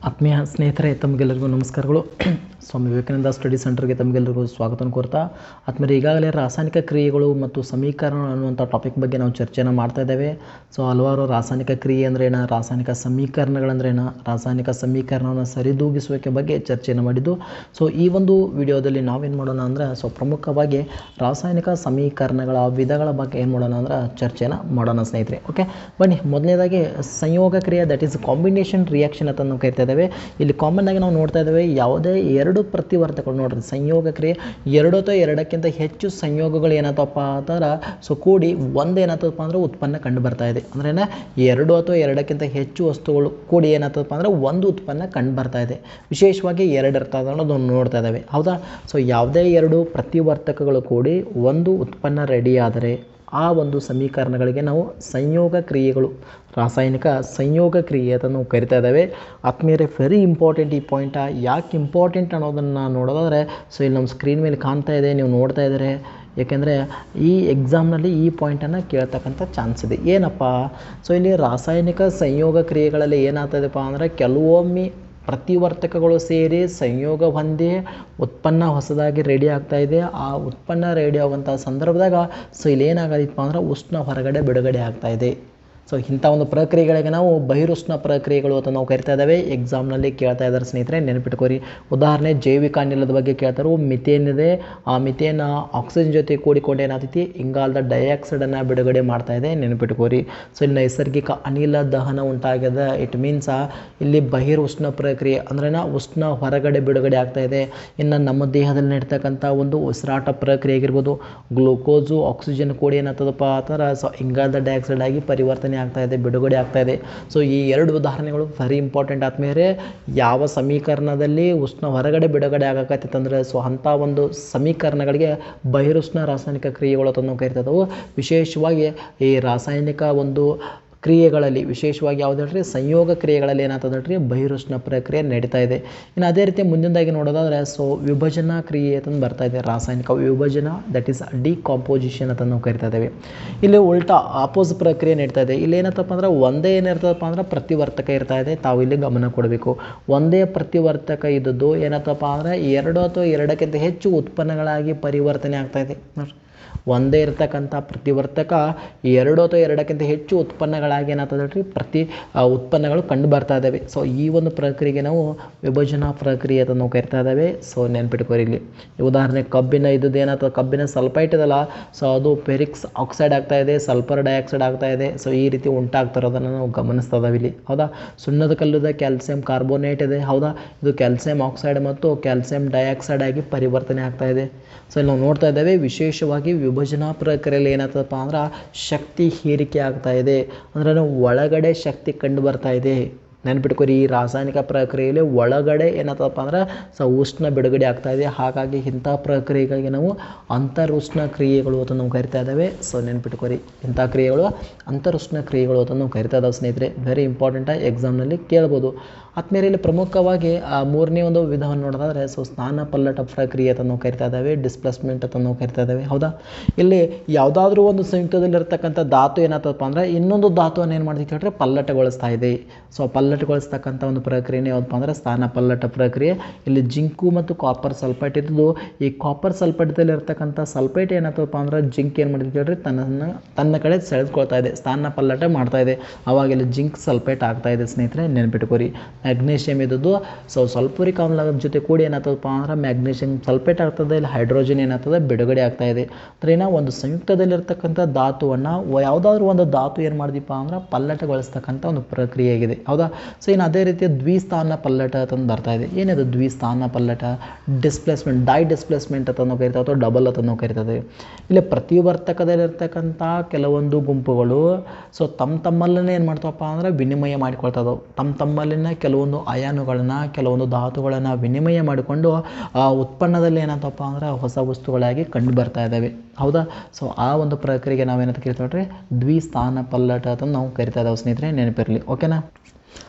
ಆತ್ಮೀಯ ಸ್ನೇಹಿತರೆ, ತಮಗೆಲ್ಲರಿಗೂ ನಮಸ್ಕಾರಗಳು. ಸ್ವಾಮಿ ವಿವೇಕಾನಂದ ಸ್ಟಡಿ ಸೆಂಟರ್ಗೆ ತಮಗೆಲ್ಲರಿಗೂ ಸ್ವಾಗತವನ್ನು ಕೋರ್ತಾ, ಆತ್ಮೀಯರೇ, ಈಗಾಗಲೇ ರಾಸಾಯನಿಕ ಕ್ರಿಯೆಗಳು ಮತ್ತು ಸಮೀಕರಣ ಅನ್ನುವಂಥ ಟಾಪಿಕ್ ಬಗ್ಗೆ ನಾವು ಚರ್ಚೆಯನ್ನು ಮಾಡ್ತಾ ಇದ್ದೇವೆ. ಸೊ ಹಲವಾರು ರಾಸಾಯನಿಕ ಕ್ರಿಯೆ ಅಂದ್ರೇನು, ರಾಸಾಯನಿಕ ಸಮೀಕರಣಗಳಂದ್ರೇನು, ರಾಸಾಯನಿಕ ಸಮೀಕರಣವನ್ನು ಸರಿದೂಗಿಸುವಿಕೆ ಬಗ್ಗೆ ಚರ್ಚೆಯನ್ನು ಮಾಡಿದ್ದು. ಸೊ ಈ ಒಂದು ವಿಡಿಯೋದಲ್ಲಿ ನಾವೇನು ಮಾಡೋಣ ಅಂದರೆ, ಪ್ರಮುಖವಾಗಿ ರಾಸಾಯನಿಕ ಸಮೀಕರಣಗಳ ವಿಧಗಳ ಬಗ್ಗೆ ಏನು ಮಾಡೋಣ ಅಂದ್ರೆ ಚರ್ಚೆಯನ್ನು ಮಾಡೋಣ ಸ್ನೇಹಿತರೆ. ಓಕೆ, ಬನ್ನಿ. ಮೊದಲನೇದಾಗಿ ಸಂಯೋಗ ಕ್ರಿಯೆ, ದಟ್ ಈಸ್ ಕಾಂಬಿನೇಷನ್ ರಿಯಾಕ್ಷನ್ ಅಂತ ನಾವು ಕರಿತಾ ಇದ್ದೇವೆ. ಇಲ್ಲಿ ಕಾಮನ್ ಆಗಿ ನಾವು ನೋಡ್ತಾ ಇದ್ದೇವೆ, ಯಾವುದೇ ಎರಡು ಪ್ರತಿವರ್ತಕಗಳು ನೋಡ್ರಿ, ಸಂಯೋಗ ಕ್ರಿಯೆ ಎರಡು ಅಥವಾ ಎರಡಕ್ಕಿಂತ ಹೆಚ್ಚು ಸಂಯೋಗಗಳು ಏನಾಯ್ತಪ್ಪ ಅಂದ್ರೆ ಕೂಡಿ ಒಂದು ಏನಾಗ್ತದಪ್ಪ ಅಂದ್ರೆ ಉತ್ಪನ್ನ ಕಂಡು ಬರ್ತಾ ಇದೆ. ಅಂದ್ರೆ ಎರಡು ಅಥವಾ ಎರಡಕ್ಕಿಂತ ಹೆಚ್ಚು ವಸ್ತುಗಳು ಕೂಡಿ ಏನಾಗ್ತದಪ್ಪ ಅಂದ್ರೆ ಒಂದು ಉತ್ಪನ್ನ ಕಂಡು ಬರ್ತಾ ಇದೆ. ವಿಶೇಷವಾಗಿ ಎರಡು ಇರ್ತದೆ ಅನ್ನೋದನ್ನು ನೋಡ್ತಾ ಇದ್ದೇವೆ, ಹೌದಾ. ಸೊ ಯಾವುದೇ ಎರಡು ಪ್ರತಿವರ್ತಕಗಳು ಕೂಡಿ ಒಂದು ಉತ್ಪನ್ನ ರೆಡಿ ಆದರೆ ಆ ಒಂದು ಸಮೀಕರಣಗಳಿಗೆ ನಾವು ಸಂಯೋಗ ಕ್ರಿಯೆಗಳು, ರಾಸಾಯನಿಕ ಸಂಯೋಗ ಕ್ರಿಯೆ ಅಂತ ನಾವು ಕರಿತಾ ಇದ್ದಾವೆ. ಆತ್ಮೀಯರೇ, ವೆರಿ ಇಂಪಾರ್ಟೆಂಟ್ ಈ ಪಾಯಿಂಟ. ಯಾಕೆ ಇಂಪಾರ್ಟೆಂಟ್ ಅನ್ನೋದನ್ನು ನೋಡೋದಾದರೆ, ಸೊ ಇಲ್ಲಿ ನಮ್ಮ ಸ್ಕ್ರೀನ್ ಮೇಲೆ ಕಾಣ್ತಾ ಇದೆ, ನೀವು ನೋಡ್ತಾ ಇದ್ದಾರೆ. ಏಕೆಂದರೆ ಈ ಎಕ್ಸಾಮ್ನಲ್ಲಿ ಈ ಪಾಯಿಂಟನ್ನು ಕೇಳ್ತಕ್ಕಂಥ ಚಾನ್ಸ್ ಇದೆ. ಏನಪ್ಪ, ಸೊ ಇಲ್ಲಿ ರಾಸಾಯನಿಕ ಸಂಯೋಗ ಕ್ರಿಯೆಗಳಲ್ಲಿ ಏನಾಗ್ತದೆಪ್ಪ ಅಂದರೆ, ಕೆಲವೊಮ್ಮೆ ಪ್ರತಿವರ್ತಕಗಳು ಸೇರಿ ಸಂಯೋಗ ಹೊಂದಿ ಉತ್ಪನ್ನ ಹೊಸದಾಗಿ ರೆಡಿ ಆಗ್ತಾ ಇದೆ. ಆ ಉತ್ಪನ್ನ ರೆಡಿ ಆಗುವಂಥ ಸಂದರ್ಭದಾಗ ಸೊ ಇಲ್ಲಿ ಏನಾಗೋದಿಪ್ಪ ಅಂದ್ರೆ ಉಷ್ಣ ಹೊರಗಡೆ ಬಿಡುಗಡೆ ಆಗ್ತಾ ಇದೆ. ಸೊ ಇಂಥ ಒಂದು ಪ್ರಕ್ರಿಯೆಗಳಿಗೆ ನಾವು ಬಹಿರುಷ್ಣ ಪ್ರಕ್ರಿಯೆಗಳು ಅಂತ ನಾವು ಕರಿತಾ ಇದ್ದಾವೆ. ಎಕ್ಸಾಮ್ನಲ್ಲಿ ಕೇಳ್ತಾ ಇದ್ದಾರೆ ಸ್ನೇಹಿತರೆ, ನೆನಪಿಟ್ಕೋರಿ. ಉದಾಹರಣೆ, ಜೈವಿಕ ಅನಿಲದ ಬಗ್ಗೆ ಕೇಳ್ತಾರೆ. ಮಿಥೇನ್ ಇದೆ, ಆ ಮಿಥೇನ್ ಆಕ್ಸಿಜನ್ ಜೊತೆ ಕೂಡಿಕೊಂಡು ಏನಾಗ್ತೈತಿ, ಇಂಗಾಲದ ಡೈಆಕ್ಸೈಡನ್ನು ಬಿಡುಗಡೆ ಮಾಡ್ತಾ ಇದೆ, ನೆನಪಿಟ್ಕೋರಿ. ಸೊ ಇಲ್ಲಿ ನೈಸರ್ಗಿಕ ಅನಿಲ ದಹನ ಉಂಟಾಗಿದೆ. ಇಟ್ ಮೀನ್ಸ್ ಇಲ್ಲಿ ಬಹಿರುಷ್ಣ ಪ್ರಕ್ರಿಯೆ ಅಂದ್ರೆ ಉಷ್ಣ ಹೊರಗಡೆ ಬಿಡುಗಡೆ ಆಗ್ತಾ ಇದೆ. ಇನ್ನು ನಮ್ಮ ದೇಹದಲ್ಲಿ ನಡೀತಕ್ಕಂಥ ಒಂದು ಉಸಿರಾಟ ಪ್ರಕ್ರಿಯೆ ಆಗಿರ್ಬೋದು, ಗ್ಲೂಕೋಸು ಆಕ್ಸಿಜನ್ ಕೂಡಿ ಏನಾಗ್ತದಪ್ಪ ಆ ಥರ ಸೊ ಇಂಗಾಲದ ಡೈಆಕ್ಸೈಡ್ ಆಗಿ ಪರಿವರ್ತನೆ ಆಗ್ತಾ ಇದೆ, ಬಿಡುಗಡೆ ಆಗ್ತಾ ಇದೆ. ಸೊ ಈ ಎರಡು ಉದಾಹರಣೆಗಳು ವೆರಿ ಇಂಪಾರ್ಟೆಂಟ್ ಆದ್ಮೇಲೆ ಯಾವ ಸಮೀಕರಣದಲ್ಲಿ ಉಷ್ಣ ಹೊರಗಡೆ ಬಿಡುಗಡೆ ಆಗಕತ್ತಂದ್ರೆ ಸೊ ಅಂಥ ಒಂದು ಸಮೀಕರಣಗಳಿಗೆ ಬಹಿರುಷ್ಣ ರಾಸಾಯನಿಕ ಕ್ರಿಯೆಗಳು ಅಂತ ನಾವು ಕರಿತಾ ಇದ್ದಾವೆ. ವಿಶೇಷವಾಗಿ ಈ ರಾಸಾಯನಿಕ ಒಂದು ಕ್ರಿಯೆಗಳಲ್ಲಿ, ವಿಶೇಷವಾಗಿ ಯಾವ್ದು ಹೇಳ್ರಿ, ಸಂಯೋಗ ಕ್ರಿಯೆಗಳಲ್ಲಿ ಏನಾಗ್ತದೆ ಬಹಿರುಷ್ಣ ಪ್ರಕ್ರಿಯೆ ನಡೀತಾ ಇದೆ. ಇನ್ನು ಅದೇ ರೀತಿ ಮುಂದಿನದಾಗಿ ನೋಡೋದಾದರೆ ಸೊ ವಿಭಜನಾ ಕ್ರಿಯೆ ಅಂತ ಬರ್ತಾ ಇದೆ. ರಾಸಾಯನಿಕ ವಿಭಜನ, ದಟ್ ಈಸ್ ಡಿಕಾಂಪೋಸಿಷನ್ ಅಂತ ನಾವು ಕರಿತಾ ಇದ್ದೇವೆ. ಇಲ್ಲಿ ಉಲ್ಟಾ ಆಪೋಸ್ ಪ್ರಕ್ರಿಯೆ ನಡೀತಾ ಇದೆ. ಇಲ್ಲಿ ಏನತ್ತಪ್ಪ ಅಂದ್ರೆ ಒಂದೇ ಏನಿರ್ತದಪ್ಪ ಅಂದ್ರೆ ಪ್ರತಿವರ್ತಕ ಇರ್ತಾ ಇದೆ. ತಾವು ಇಲ್ಲಿ ಗಮನ ಕೊಡಬೇಕು. ಒಂದೇ ಪ್ರತಿವರ್ತಕ ಇದ್ದದ್ದು ಏನತ್ತಪ್ಪ ಅಂದ್ರೆ ಎರಡು ಅಥವಾ ಎರಡಕ್ಕಿಂತ ಹೆಚ್ಚು ಉತ್ಪನ್ನಗಳಾಗಿ ಪರಿವರ್ತನೆ ಆಗ್ತಾ ಇದೆ. ಒಂದೇ ಇರ್ತಕ್ಕಂಥ ಪ್ರತಿವರ್ತಕ ಎರಡು ಅಥವಾ ಎರಡಕ್ಕಿಂತ ಹೆಚ್ಚು ಉತ್ಪನ್ನಗಳಾಗಿ ಏನಾಗ್ತದೆ ಪ್ರತಿ ಉತ್ಪನ್ನಗಳು ಕಂಡು ಬರ್ತಾ ಇದ್ದಾವೆ. ಸೊ ಈ ಒಂದು ಪ್ರಕ್ರಿಯೆಗೆ ನಾವು ವಿಭಜನಾ ಪ್ರಕ್ರಿಯೆ ಅಂತ ನಾವು ಕರಿತಾ ಇದ್ದಾವೆ. ಸೊ ನೆನ್ಪಿಟ್ಕೋರಿ. ಇಲ್ಲಿ ಉದಾಹರಣೆ, ಕಬ್ಬಿನ ಇದ್ದದ್ದು ಏನಾಗ್ತದೆ, ಕಬ್ಬಿನ ಸಲ್ಫೈಟ್ ಇದಲ್ಲ, ಸೊ ಅದು ಫೆರಿಕ್ಸ್ ಆಕ್ಸೈಡ್ ಆಗ್ತಾ ಇದೆ, ಸಲ್ಫರ್ ಡೈಆಕ್ಸೈಡ್ ಆಗ್ತಾ ಇದೆ. ಸೊ ಈ ರೀತಿ ಉಂಟಾಗ್ತಿರೋದನ್ನು ನಾವು ಗಮನಿಸ್ತಾ ಇದ್ದಾವೆ ಇಲ್ಲಿ, ಹೌದಾ. ಸುಣ್ಣದ ಕಲ್ಲುದ ಕ್ಯಾಲ್ಸಿಯಂ ಕಾರ್ಬೋನೇಟ್ ಇದೆ, ಹೌದಾ. ಇದು ಕ್ಯಾಲ್ಸಿಯಂ ಆಕ್ಸೈಡ್ ಮತ್ತು ಕ್ಯಾಲ್ಸಿಯಂ ಡೈಆಕ್ಸೈಡ್ ಆಗಿ ಪರಿವರ್ತನೆ ಆಗ್ತಾ ಇದೆ. ಸೊ ಇಲ್ಲಿ ನಾವು ನೋಡ್ತಾ ಇದ್ದೇವೆ, ವಿಶೇಷವಾಗಿ ವಿಭಜನಾ ಪ್ರಕ್ರಿಯೆಯಲ್ಲಿ ಏನಾಗ್ತದಪ್ಪ ಅಂದ್ರೆ ಶಕ್ತಿ ಹೀರಿಕೆ ಆಗ್ತಾ ಇದೆ, ಅಂದ್ರೆ ಒಳಗಡೆ ಶಕ್ತಿ ಕಂಡು ಬರ್ತಾ ಇದೆ. ನೆನ್ಪಿಟ್ಕೋರಿ, ಈ ರಾಸಾಯನಿಕ ಪ್ರಕ್ರಿಯೆಯಲ್ಲಿ ಒಳಗಡೆ ಏನಾಗ್ತದಪ್ಪ ಅಂದ್ರೆ ಉಷ್ಣ ಬಿಡುಗಡೆ ಆಗ್ತಾ ಇದೆ. ಹಾಗಾಗಿ ಇಂಥ ಪ್ರಕ್ರಿಯೆಗಳಿಗೆ ನಾವು ಅಂತರುಷ್ಣ ಕ್ರಿಯೆಗಳು ಅಂತ ನಾವು ಕರಿತಾ ಇದ್ದಾವೆ. ಸೊ ನೆನ್ಪಿಟ್ಕೋರಿ, ಇಂಥ ಕ್ರಿಯೆಗಳು ಅಂತರುಷ್ಣ ಕ್ರಿಯೆಗಳು ಅಂತ ನಾವು ಕರಿತಾ ಇದ್ದಾವೆ ಸ್ನೇಹಿತರೆ. ವೆರಿ ಇಂಪಾರ್ಟೆಂಟಾಗಿ ಎಕ್ಸಾಮ್ನಲ್ಲಿ ಕೇಳ್ಬೋದು. ಆದ್ಮೇಲೆ ಇಲ್ಲಿ ಪ್ರಮುಖವಾಗಿ ಮೂರನೇ ಒಂದು ವಿಧವನ್ನು ನೋಡೋದಾದರೆ ಸೊ ಸ್ಥಾನ ಪಲ್ಲಟ ಪ್ರಕ್ರಿಯೆ ಅಂತ ನಾವು ಕರಿತಾ ಇದ್ದಾವೆ, ಡಿಸ್ಪ್ಲೇಸ್ಮೆಂಟ್ ಅಂತ ನಾವು ಕರಿತಾ ಇದ್ದಾವೆ, ಹೌದಾ. ಇಲ್ಲಿ ಯಾವುದಾದ್ರೂ ಒಂದು ಸಂಯುಕ್ತದಲ್ಲಿರ್ತಕ್ಕಂಥ ಧಾತು ಏನಾಗ್ತದಪ್ಪ ಅಂದರೆ ಇನ್ನೊಂದು ಧಾತುವನ್ನು ಏನು ಮಾಡ್ತೀವಿ ಹೇಳಿದ್ರೆ ಪಲ್ಲಟಗೊಳಿಸ್ತಾ ಇದೆ. ಸೊ ಪಲ್ಲಟಗೊಳಿಸ್ತಕ್ಕಂಥ ಒಂದು ಪ್ರಕ್ರಿಯೆನೇ ಯಾವುದಪ್ಪ ಅಂದರೆ ಸ್ಥಾನ ಪಲ್ಲಟ ಪ್ರಕ್ರಿಯೆ. ಇಲ್ಲಿ ಜಿಂಕು ಮತ್ತು ಕಾಪರ್ ಸಲ್ಫೇಟ್ ಇದ್ದು, ಈ ಕಾಪರ್ ಸಲ್ಫೇಟ್ದಲ್ಲಿ ಇರ್ತಕ್ಕಂಥ ಸಲ್ಫೇಟ್ ಏನಾಗ್ತದಪ್ಪ ಅಂದ್ರೆ ಜಿಂಕ್ ಏನು ಮಾಡ್ತೀವಿ ಹೇಳ್ರಿ ತನ್ನ ಕಡೆ ಸೆಳೆದುಕೊಳ್ತಾ ಇದೆ, ಸ್ಥಾನ ಪಲ್ಲಟ ಮಾಡ್ತಾ ಇದೆ. ಅವಾಗ ಇಲ್ಲಿ ಜಿಂಕ್ ಸಲ್ಫೇಟ್ ಆಗ್ತಾ ಇದೆ ಸ್ನೇಹಿತರೆ, ನೆನ್ಪಿಟ್ಕೋರಿ. ಮ್ಯಾಗ್ನೇಷಿಯಮ್ ಇದ್ದದ್ದು ಸೊ ಸಲ್ಫೂರಿಕ್ ಆಮ್ಲದ ಜೊತೆ ಕೂಡ ಏನಾಗ್ತದಪ್ಪ ಅಂದ್ರೆ ಮ್ಯಾಗ್ನೇಷಿಯಮ್ ಸಲ್ಫೇಟ್ ಆಗ್ತದೆ. ಇಲ್ಲಿ ಹೈಡ್ರೋಜನ್ ಏನಾಗ್ತದೆ ಬಿಡುಗಡೆ ಆಗ್ತಾ ಇದೆ. ಅಂದ್ರೆ ಒಂದು ಸಂಯುಕ್ತದಲ್ಲಿರ್ತಕ್ಕಂಥ ಧಾತುವನ್ನು ಯಾವುದಾದ್ರೂ ಒಂದು ಧಾತು ಏನು ಮಾಡಿದೀಪ ಅಂದ್ರೆ ಪಲ್ಲಟಗೊಳಿಸ್ತಕ್ಕಂಥ ಒಂದು ಪ್ರಕ್ರಿಯೆ ಆಗಿದೆ, ಹೌದಾ. ಸೊ ಇನ್ನು ಅದೇ ರೀತಿ ದ್ವಿಸ್ಥಾನ ಪಲ್ಲಟ ಅಂತಂದು ಬರ್ತಾ ಇದೆ. ಏನಿದೆ ದ್ವಿಸ್ಥಾನ ಪಲ್ಲಟ, ಡಿಸ್ಪ್ಲೇಸ್ಮೆಂಟ್, ಡಿಸ್ಪ್ಲೇಸ್ಮೆಂಟ್ ಅಂತ ನಾವು ಕರಿತಾ ಅಥವಾ ಡಬಲ್ ಅಂತ ನಾವು ಕರಿತೇವೆ. ಇಲ್ಲಿ ಪ್ರತಿವರ್ತಕದಲ್ಲಿರ್ತಕ್ಕಂಥ ಕೆಲವೊಂದು ಗುಂಪುಗಳು ಸೊ ತಮ್ಮಲ್ಲೇ ಏನು ಮಾಡ್ತಾವಪ್ಪ ಅಂದ್ರೆ ವಿನಿಮಯ ಮಾಡಿಕೊಳ್ತಾ ಇದಾವೆ. ತಮ್ಮಲ್ಲಿನ ಕೆಲವೊಂದು ಅಯಾನುಗಳನ್ನು, ಕೆಲವೊಂದು ಧಾತುಗಳನ್ನು ವಿನಿಮಯ ಮಾಡಿಕೊಂಡು ಆ ಉತ್ಪನ್ನದಲ್ಲಿ ಏನಾಗ್ತಪ್ಪ ಅಂದ್ರೆ ಹೊಸ ವಸ್ತುಗಳಾಗಿ ಕಂಡು ಬರ್ತಾ ಇದ್ದಾವೆ, ಹೌದಾ. ಸೊ ಆ ಒಂದು ಪ್ರಕ್ರಿಯೆಗೆ ನಾವೇನಂತ ಕರಿತೀವಿ ದ್ವಿಸ್ಥಾನ ಪಲ್ಲಟ ಅಂತ ನಾವು ಕರಿತಾ ಇದ್ದಾವೆ ಸ್ನೇಹಿತರೆ, ನೆನಪಿರಲಿ, ಓಕೆನಾ.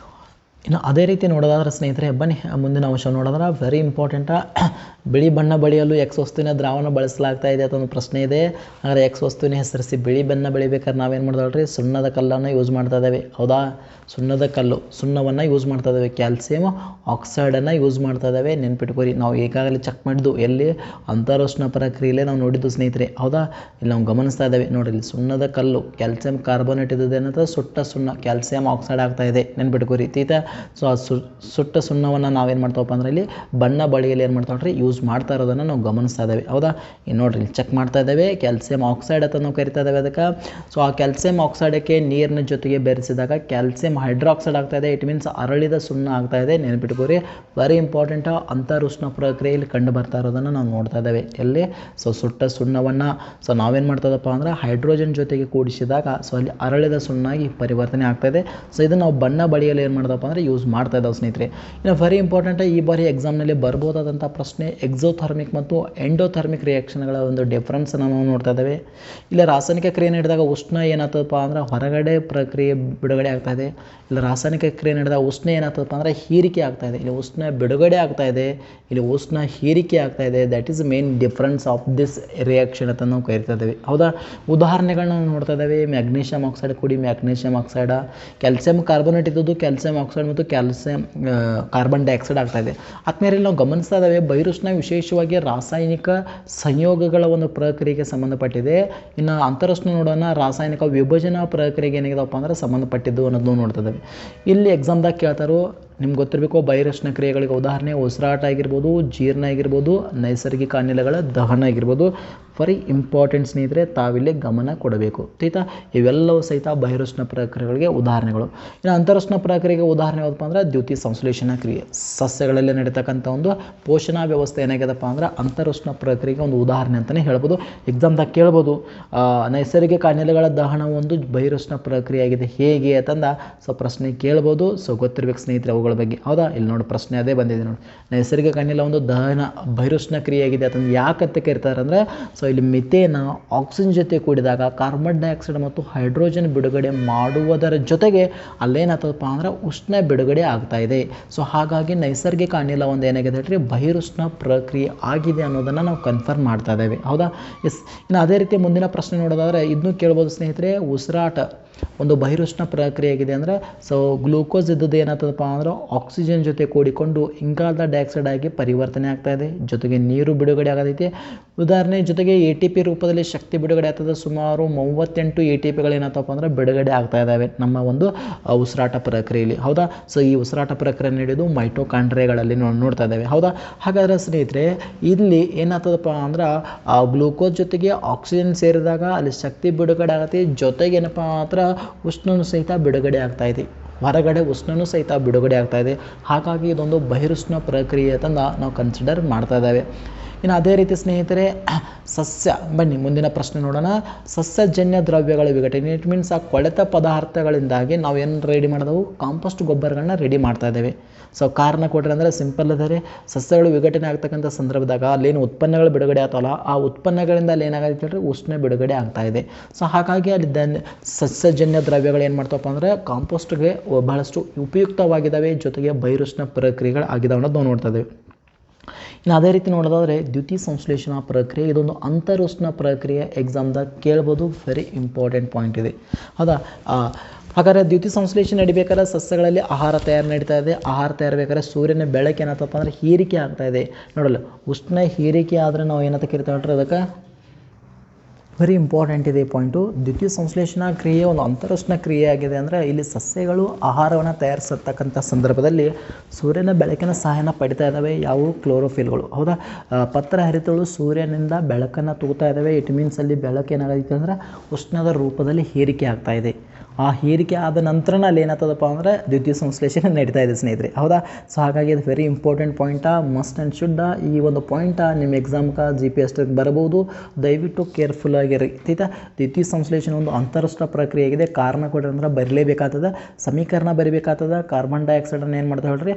ಇನ್ನು ಅದೇ ರೀತಿ ನೋಡೋದಾದ್ರೆ ಸ್ನೇಹಿತರೆ ಬನ್ನಿ ಮುಂದಿನ ಅಂಶ ನೋಡೋದ್ರೆ ವೆರಿ ಇಂಪಾರ್ಟೆಂಟ ಬಿಳಿ ಬಣ್ಣ ಬಳಿಯಲು ಎಕ್ಸ್ ವಸ್ತುವಿನ ದ್ರಾವಣ ಬಳಸಲಾಗ್ತಾ ಇದೆ ಅಂತ ಒಂದು ಪ್ರಶ್ನೆ ಇದೆ. ಹಾಗಾದರೆ ಎಕ್ಸ್ ವಸ್ತುವಿನ ಹೆಸರಿಸಿ ಬಿಳಿ ಬಣ್ಣ ಬೆಳಿಬೇಕಾದ್ರೆ ನಾವೇನು ಮಾಡ್ತಾವ್ರಿ ಸುಣ್ಣದ ಕಲ್ಲನ್ನು ಯೂಸ್ ಮಾಡ್ತಾ ಇದ್ದೇವೆ. ಹೌದಾ, ಸುಣ್ಣದ ಕಲ್ಲು ಸುಣ್ಣವನ್ನು ಯೂಸ್ ಮಾಡ್ತಾ ಇದ್ದೇವೆ, ಕ್ಯಾಲ್ಸಿಯಂ ಆಕ್ಸೈಡನ್ನು ಯೂಸ್ ಮಾಡ್ತಾ ಇದ್ದೇವೆ. ನೆನ್ಪಿಟ್ಕೋರಿ, ನಾವು ಈಗಾಗಲೇ ಚೆಕ್ ಮಾಡಿದ್ದು ಎಲ್ಲಿ ಅಂತರೋಷ್ಣ ಪ್ರಕ್ರಿಯೆಯಲ್ಲೇ ನಾವು ನೋಡಿದ್ದು ಸ್ನೇಹಿತರೆ. ಹೌದಾ, ಇಲ್ಲಿ ನಾವು ಗಮನಿಸ್ತಾ ಇದ್ದೇವೆ ನೋಡಿ, ಇಲ್ಲಿ ಸುಣ್ಣದ ಕಲ್ಲು ಕ್ಯಾಲ್ಸಿಯಂ ಕಾರ್ಬೋನೇಟ್ ಇದ್ದದೇನಂತ ಸುಟ್ಟ ಸುಣ್ಣ ಕ್ಯಾಲ್ಸಿಯಂ ಆಕ್ಸೈಡ್ ಆಗ್ತಾ ಇದೆ. ನೆನ್ಪಿಟ್ಕೋರಿ ತೀತ. ಸೊ ಆ ಸುಟ್ಟ ಸುಣ್ಣವನ್ನು ನಾವೇನು ಮಾಡ್ತಾವಪ್ಪ ಅಂದ್ರೆ ಇಲ್ಲಿ ಬಣ್ಣ ಬಳಿಯಲ್ಲಿ ಏನು ಮಾಡ್ತಾವ್ರಿ ಯೂಸ್ ಮಾಡ್ತಾ ಇರೋದನ್ನು ನಾವು ಗಮನಿಸ್ತಾ ಇದ್ದೇವೆ. ಹೌದಾ, ಇನ್ನು ನೋಡ್ರಿ ಚೆಕ್ ಮಾಡ್ತಾ ಇದ್ದೇವೆ ಕ್ಯಾಲ್ಸಿಯಂ ಆಕ್ಸೈಡ್ ಅಂತ ನಾವು ಕರಿತಾ ಇದ್ದೇವೆ ಅದಕ್ಕೆ. ಸೊ ಆ ಕ್ಯಾಲ್ಸಿಯಂ ಆಕ್ಸೈಡಕ್ಕೆ ನೀರಿನ ಜೊತೆಗೆ ಬೆರೆಸಿದಾಗ ಕ್ಯಾಲ್ಸಿಯಂ ಹೈಡ್ರಾಕ್ಸೈಡ್ ಆಗ್ತಾ ಇದೆ. ಇಟ್ ಮೀನ್ಸ್ ಅರಳಿದ ಸುಣ್ಣ ಆಗ್ತಾ ಇದೆ. ನೆನಪಿಟ್ಕೋರಿ, ವೆರಿ ಇಂಪಾರ್ಟೆಂಟ್. ಅಂತರುಷ್ಣ ಪ್ರಕ್ರಿಯೆಯಲ್ಲಿ ಕಂಡು ಬರ್ತಾ ಇರೋದನ್ನು ನಾವು ನೋಡ್ತಾ ಇದ್ದೇವೆ. ಎಲ್ಲಿ ಸೊ ಸುಟ್ಟ ಸುಣ್ಣವನ್ನು ಸೊ ನಾವೇನು ಮಾಡ್ತದಪ್ಪ ಅಂದ್ರೆ ಹೈಡ್ರೋಜನ್ ಜೊತೆಗೆ ಕೂಡಿಸಿದಾಗ ಸೊ ಅಲ್ಲಿ ಅರಳಿದ ಸುಣ್ಣಾಗಿ ಪರಿವರ್ತನೆ ಆಗ್ತಾ ಇದೆ. ಸೊ ಇದನ್ನು ನಾವು ಬಣ್ಣ ಬಳಿಯಲ್ಲಿ ಏನು ಮಾಡ್ದಪ್ಪ ಅಂದರೆ ಯೂಸ್ ಮಾಡ್ತಾ ಇದ್ದಾವೆ ಸ್ನೇಹಿತರೆ. ಇನ್ನು ವೆರಿ ಇಂಪಾರ್ಟೆಂಟ್, ಈ ಬಾರಿ ಎಕ್ಸಾಮ್ನಲ್ಲಿ ಬರ್ಬೋದಾದಂಥ ಪ್ರಶ್ನೆ ಎಕ್ಸೋಥರ್ಮಿಕ್ ಮತ್ತು ಎಂಡೋಥರ್ಮಿಕ್ ರಿಯಾಕ್ಷನ್ಗಳ ಒಂದು ಡಿಫ್ರೆನ್ಸನ್ನು ನಾವು ನೋಡ್ತಾ ಇದ್ದೇವೆ. ಇಲ್ಲಿ ರಾಸಾಯನಿಕ ಕ್ರಿಯೆ ನಡೆದಾಗ ಉಷ್ಣ ಏನಾಗ್ತದಪ್ಪ ಅಂದ್ರೆ ಹೊರಗಡೆ ಪ್ರಕ್ರಿಯೆ ಬಿಡುಗಡೆ ಆಗ್ತಾ ಇದೆ. ಇಲ್ಲಿ ರಾಸಾಯನಿಕ ಕ್ರಿಯೆ ನಡೆದಾಗ ಉಷ್ಣ ಏನಾಗ್ತದಪ್ಪ ಅಂದರೆ ಹೀರಿಕೆ ಆಗ್ತಾ ಇದೆ. ಇಲ್ಲಿ ಉಷ್ಣ ಬಿಡುಗಡೆ ಆಗ್ತಾ ಇದೆ, ಇಲ್ಲಿ ಉಷ್ಣ ಹೀರಿಕೆ ಆಗ್ತಾ ಇದೆ. That is main difference of this reaction ಅಂತ ನಾವು ಕರಿತಾ ಇದ್ದೇವೆ. ಹೌದಾ, ಉದಾಹರಣೆಗಳನ್ನ ನಾವು ನೋಡ್ತಾ ಇದ್ದೇವೆ. ಮ್ಯಾಗ್ನೀಷಿಯಂ ಆಕ್ಸೈಡ್ ಕೂಡಿ ಮ್ಯಾಗ್ನೀಷಿಯಂ ಆಕ್ಸೈಡ, ಕ್ಯಾಲ್ಸಿಯಂ ಕಾರ್ಬೋನೇಟ್ ಇದ್ದದ್ದು ಕ್ಯಾಲ್ಸಿಯಂ ಆಕ್ಸೈಡ್ ಮತ್ತು ಕ್ಯಾಲ್ಸಿಯಂ ಕಾರ್ಬನ್ ಡೈಆಕ್ಸೈಡ್ ಆಗ್ತಾ ಇದೆ. ಆದ್ಮೇಲೆ ನಾವು ಗಮನಿಸ್ತಾ ಇದ್ದೇವೆ ಬಹಿರುಷ್ಣ ವಿಶೇಷವಾಗಿ ರಾಸಾಯನಿಕ ಸಂಯೋಗಗಳ ಒಂದು ಪ್ರಕ್ರಿಯೆಗೆ ಸಂಬಂಧಪಟ್ಟಿದೆ. ಇನ್ನು ಅಂತರುಷ್ಣ ನೋಡೋಣ ರಾಸಾಯನಿಕ ವಿಭಜನಾ ಪ್ರಕ್ರಿಯೆಗೆ ಏನಾಗಿದೆಪ್ಪ ಅಂದ್ರೆ ಸಂಬಂಧಪಟ್ಟಿದ್ದು ಅನ್ನೋದು ನೋಡ್ತಾ ಇದ್ದೇವೆ. ಇಲ್ಲಿ ಎಕ್ಸಾಮ್ದಾಗ ಕೇಳ್ತಾರೋ ನಿಮ್ಗೆ ಗೊತ್ತಿರಬೇಕು ಬಹಿರುಷ್ಣ ಕ್ರಿಯೆಗಳಿಗೆ ಉದಾಹರಣೆ ಉಸಿರಾಟ ಆಗಿರ್ಬೋದು, ಜೀರ್ಣ ಆಗಿರ್ಬೋದು, ನೈಸರ್ಗಿಕ ಅನಿಲಗಳ ದಹನ ಆಗಿರ್ಬೋದು. ವೆರಿ ಇಂಪಾರ್ಟೆಂಟ್ ಸ್ನೇಹಿತರೆ, ತಾವಿಲ್ಲಿ ಗಮನ ಕೊಡಬೇಕು. ಆಯ್ತಾ, ಇವೆಲ್ಲವೂ ಸಹಿತ ಬಹಿರುಷ್ಣ ಪ್ರಕ್ರಿಯೆಗಳಿಗೆ ಉದಾಹರಣೆಗಳು. ಇನ್ನು ಅಂತರುಷ್ಣ ಪ್ರಕ್ರಿಯೆಗೆ ಉದಾಹರಣೆ ಯಾವುದಪ್ಪ ಅಂದ್ರೆ ದ್ಯುತಿ ಸಂಶ್ಲೇಷಣಾ ಕ್ರಿಯೆ. ಸಸ್ಯಗಳಲ್ಲಿ ನಡೀತಕ್ಕಂಥ ಒಂದು ಪೋಷಣಾ ವ್ಯವಸ್ಥೆ ಏನಾಗ್ಯದಪ್ಪ ಅಂದ್ರೆ ಅಂತರುಷ್ಣ ಪ್ರಕ್ರಿಯೆಗೆ ಒಂದು ಉದಾಹರಣೆ ಅಂತಲೇ ಹೇಳ್ಬೋದು. ಎಕ್ಸಾಮ್ದಾಗ ಕೇಳ್ಬೋದು ನೈಸರ್ಗಿಕ ಅನಿಲಗಳ ದಹನ ಒಂದು ಬಹಿರುಷ್ಣ ಪ್ರಕ್ರಿಯೆ ಆಗಿದೆ ಹೇಗೆ ಅಂತಂದ ಸೊ ಪ್ರಶ್ನೆ ಕೇಳ್ಬೋದು. ಸೊ ಗೊತ್ತಿರ್ಬೇಕು ಸ್ನೇಹಿತರೆ ಅವುಗಳ ಬಗ್ಗೆ. ಹೌದಾ, ಇಲ್ಲಿ ನೋಡಿ ಪ್ರಶ್ನೆ ಅದೇ ಬಂದಿದೆ ನೋಡಿ. ನೈಸರ್ಗಿಕ ಅನಿಲ ಒಂದು ದಹನ ಬಹಿರುಷ್ಣ ಕ್ರಿಯೆ ಆಗಿದೆ ಅಂತಂದು ಯಾಕಂತ ಕರಿತಾರೆ ಅಂದರೆ ಸೊ ಇಲ್ಲಿ ಮಿಥೇನ ಆಕ್ಸಿಜನ್ ಜೊತೆ ಕೂಡಿದಾಗ ಕಾರ್ಬನ್ ಡೈಆಕ್ಸೈಡ್ ಮತ್ತು ಹೈಡ್ರೋಜನ್ ಬಿಡುಗಡೆ ಮಾಡುವುದರ ಜೊತೆಗೆ ಅಲ್ಲೇನಾಗ್ತದಪ್ಪ ಅಂದ್ರೆ ಉಷ್ಣ ಬಿಡುಗಡೆ ಆಗ್ತಾ ಇದೆ. ಸೊ ಹಾಗಾಗಿ ನೈಸರ್ಗಿಕ ಅನಿಲ ಒಂದು ಏನಾಗಿದೆ ಹೇಳ್ರಿ ಬಹಿರುಷ್ಣ ಪ್ರಕ್ರಿಯೆ ಆಗಿದೆ ಅನ್ನೋದನ್ನು ನಾವು ಕನ್ಫರ್ಮ್ ಮಾಡ್ತಾ ಇದ್ದೇವೆ. ಹೌದಾ, ಎಸ್. ಇನ್ನು ಅದೇ ರೀತಿ ಮುಂದಿನ ಪ್ರಶ್ನೆ ನೋಡೋದಾದ್ರೆ ಇದನ್ನು ಕೇಳ್ಬೋದು ಸ್ನೇಹಿತರೆ. ಉಸಿರಾಟ ಒಂದು ಬಹಿರುಷ್ಣ ಪ್ರಕ್ರಿಯೆ ಆಗಿದೆ ಅಂದರೆ ಸೊ ಗ್ಲೂಕೋಸ್ ಇದ್ದದ್ದು ಏನಾಗ್ತದಪ್ಪ ಅಂದ್ರೆ ಆಕ್ಸಿಜನ್ ಜೊತೆ ಕೂಡಿಕೊಂಡು ಇಂಗಾಲದ ಡೈಆಕ್ಸೈಡ್ ಆಗಿ ಪರಿವರ್ತನೆ ಆಗ್ತಾ ಇದೆ. ಜೊತೆಗೆ ನೀರು ಬಿಡುಗಡೆ ಆಗತೈತಿ. ಉದಾಹರಣೆ ಜೊತೆಗೆ ATP ರೂಪದಲ್ಲಿ ಶಕ್ತಿ ಬಿಡುಗಡೆ ಆಗ್ತದೆ. ಸುಮಾರು 38 ATPಗಳು ಏನಾಗ್ತಪ್ಪ ಅಂದ್ರೆ ಬಿಡುಗಡೆ ಆಗ್ತಾ ಇದ್ದಾವೆ ನಮ್ಮ ಒಂದು ಉಸಿರಾಟ ಪ್ರಕ್ರಿಯೆಯಲ್ಲಿ. ಹೌದಾ, ಸೊ ಈ ಉಸಿರಾಟ ಪ್ರಕ್ರಿಯೆ ನಡೆಯೋದು ಮೈಟೋಕಾಂಡ್ರಿಯಾಗಳಲ್ಲಿ ನೋಡ್ತಾ ಇದ್ದೇವೆ. ಹೌದಾ, ಹಾಗಾದರೆ ಸ್ನೇಹಿತರೆ ಇಲ್ಲಿ ಏನಾಗ್ತದಪ್ಪ ಅಂದ್ರೆ ಆ ಗ್ಲೂಕೋಸ್ ಜೊತೆಗೆ ಆಕ್ಸಿಜನ್ ಸೇರಿದಾಗ ಅಲ್ಲಿ ಶಕ್ತಿ ಬಿಡುಗಡೆ ಆಗತ್ತೆ. ಜೊತೆಗೆ ಏನಪ್ಪ ಅಂದ್ರೆ ಉಷ್ಣನೂ ಸಹಿತ ಬಿಡುಗಡೆ ಆಗ್ತಾ ಇದೆ. ಹೊರಗಡೆ ಉಷ್ಣನೂ ಸಹಿತ ಬಿಡುಗಡೆ ಆಗ್ತಾ ಇದೆ. ಹಾಗಾಗಿ ಇದೊಂದು ಬಹಿರುಷ್ಣ ಪ್ರಕ್ರಿಯೆ ಅಂತಂದು ನಾವು ಕನ್ಸಿಡರ್ ಮಾಡ್ತಾ ಇದ್ದೇವೆ. ಇನ್ನು ಅದೇ ರೀತಿ ಸ್ನೇಹಿತರೆ ಸಸ್ಯ ಬನ್ನಿ ಮುಂದಿನ ಪ್ರಶ್ನೆ ನೋಡೋಣ. ಸಸ್ಯಜನ್ಯ ದ್ರವ್ಯಗಳ ವಿಘಟನೆ. ಇಟ್ ಮೀನ್ಸ್ ಆ ಕೊಳೆತ ಪದಾರ್ಥಗಳಿಂದಾಗಿ ನಾವು ಏನು ರೆಡಿ ಮಾಡಿದೆವು ಕಾಂಪೋಸ್ಟ್ ಗೊಬ್ಬರಗಳನ್ನ ರೆಡಿ ಮಾಡ್ತಾ ಇದ್ದೇವೆ. ಸೊ ಕಾರಣ ಕೊಟ್ಟರೆ ಅಂದರೆ ಸಿಂಪಲ್ ಅದರೆ ಸಸ್ಯಗಳು ವಿಘಟನೆ ಆಗ್ತಕ್ಕಂಥ ಸಂದರ್ಭದಾಗ ಅಲ್ಲೇನು ಉತ್ಪನ್ನಗಳು ಬಿಡುಗಡೆ ಆಗ್ತಾವಲ್ಲ ಆ ಉತ್ಪನ್ನಗಳಿಂದ ಅಲ್ಲಿ ಏನಾಗುತ್ತೆ ಹೇಳ್ರಿ ಉಷ್ಣ ಬಿಡುಗಡೆ ಆಗ್ತಾ ಇದೆ. ಸೊ ಹಾಗಾಗಿ ಅಲ್ಲಿ ಸಸ್ಯಜನ್ಯ ದ್ರವ್ಯಗಳು ಏನು ಮಾಡ್ತವಪ್ಪ ಅಂದರೆ ಕಾಂಪೋಸ್ಟ್ಗೆ ಬಹಳಷ್ಟು ಉಪಯುಕ್ತವಾಗಿದ್ದಾವೆ. ಜೊತೆಗೆ ಬಹಿರುಷ್ಣ ಪ್ರಕ್ರಿಯೆಗಳು ಆಗಿದಾವೆ ಅನ್ನೋದು ನಾವು ನೋಡ್ತಾ ಇದ್ದೇವೆ. ಇನ್ನು ಅದೇ ರೀತಿ ನೋಡೋದಾದರೆ ದ್ಯುತಿ ಸಂಶ್ಲೇಷಣಾ ಪ್ರಕ್ರಿಯೆ ಇದೊಂದು ಅಂತರುಷ್ಣ ಪ್ರಕ್ರಿಯೆ. ಎಕ್ಸಾಮ್ದಾಗ ಕೇಳ್ಬೋದು. ವೆರಿ ಇಂಪಾರ್ಟೆಂಟ್ ಪಾಯಿಂಟ್ ಇದೆ. ಹೌದಾ, ಹಾಗಾದರೆ ದ್ಯುತಿ ಸಂಶ್ಲೇಷಣೆ ನಡಿಬೇಕಾದ್ರೆ ಸಸ್ಯಗಳಲ್ಲಿ ಆಹಾರ ತಯಾರು ನಡೀತಾ ಇದೆ. ಆಹಾರ ತಯಾರಬೇಕಾದ್ರೆ ಸೂರ್ಯನ ಬೆಳಕು ಏನಾಗ್ತಪ್ಪ ಅಂದರೆ ಹೀರಿಕೆ ಆಗ್ತಾ ಇದೆ. ನೋಡಲ್ಲ ಉಷ್ಣ ಹೀರಿಕೆ ಆದರೆ ನಾವು ಏನಂತ ಕರಿತಾವ್ರಿ ಅದಕ್ಕೆ ವೆರಿ ಇಂಪಾರ್ಟೆಂಟ್ ಇದೆ ಈ ಪಾಯಿಂಟು. ದ್ಯುತಿ ಸಂಶ್ಲೇಷಣಾ ಕ್ರಿಯೆ ಒಂದು ಅಂತರುಷ್ಣ ಕ್ರಿಯೆ ಆಗಿದೆ ಅಂದರೆ ಇಲ್ಲಿ ಸಸ್ಯಗಳು ಆಹಾರವನ್ನು ತಯಾರಿಸತಕ್ಕಂಥ ಸಂದರ್ಭದಲ್ಲಿ ಸೂರ್ಯನ ಬೆಳಕಿನ ಸಹಾಯನ ಪಡಿತಾ ಇದ್ದಾವೆ. ಯಾವುವು ಕ್ಲೋರೋಫಿಲ್ಗಳು. ಹೌದಾ, ಪತ್ರ ಹರಿತಗಳು ಸೂರ್ಯನಿಂದ ಬೆಳಕನ್ನು ತಗೋತಾ ಇದ್ದಾವೆ. ಇಟ್ ಮೀನ್ಸ್ ಅಲ್ಲಿ ಬೆಳಕು ಏನಾಗೈತೆ ಅಂದರೆ ಉಷ್ಣದ ರೂಪದಲ್ಲಿ ಹೀರಿಕೆ ಆಗ್ತಾ ಇದೆ. ಆ ಹೀರಿಕೆ ಆದ ನಂತರನ ಅಲ್ಲಿ ಏನಾಗ್ತದಪ್ಪ ಅಂದರೆ ದ್ಯುತಿ ಸಂಶ್ಲೇಷಣೆ ನಡೀತಾ ಇದೆ ಸ್ನೇಹಿತರೆ. ಹೌದಾ, ಸೊ ಹಾಗಾಗಿ ಅದು ವೆರಿ ಇಂಪಾರ್ಟೆಂಟ್ ಪಾಯಿಂಟಾ. ಮಸ್ಟ್ ಆ್ಯಂಡ್ ಶುಡ್ ಈ ಒಂದು ಪಾಯಿಂಟ ನಿಮ್ಮ ಎಕ್ಸಾಮ್ಗೆ GPS ಬರಬಹುದು. ದಯವಿಟ್ಟು ಕೇರ್ಫುಲ್ ಆಗಿರಿ. ಆಯ್ತಾ, ದ್ಯುತಿ ಸಂಶ್ಲೇಷಣೆ ಒಂದು ಅಂತರುಷ್ಣ ಪ್ರಕ್ರಿಯೆ ಆಗಿದೆ. ಕಾರಣ ಕೊಡ್ರಿ ಅಂದ್ರೆ ಬರಲೇಬೇಕಾಗ್ತದೆ. ಸಮೀಕರಣ ಬರೀಬೇಕಾಗ್ತದೆ. ಕಾರ್ಬನ್ ಡೈಆಕ್ಸೈಡನ್ನು ಏನು ಮಾಡ್ತಾ ಹೇಳ್ರಿ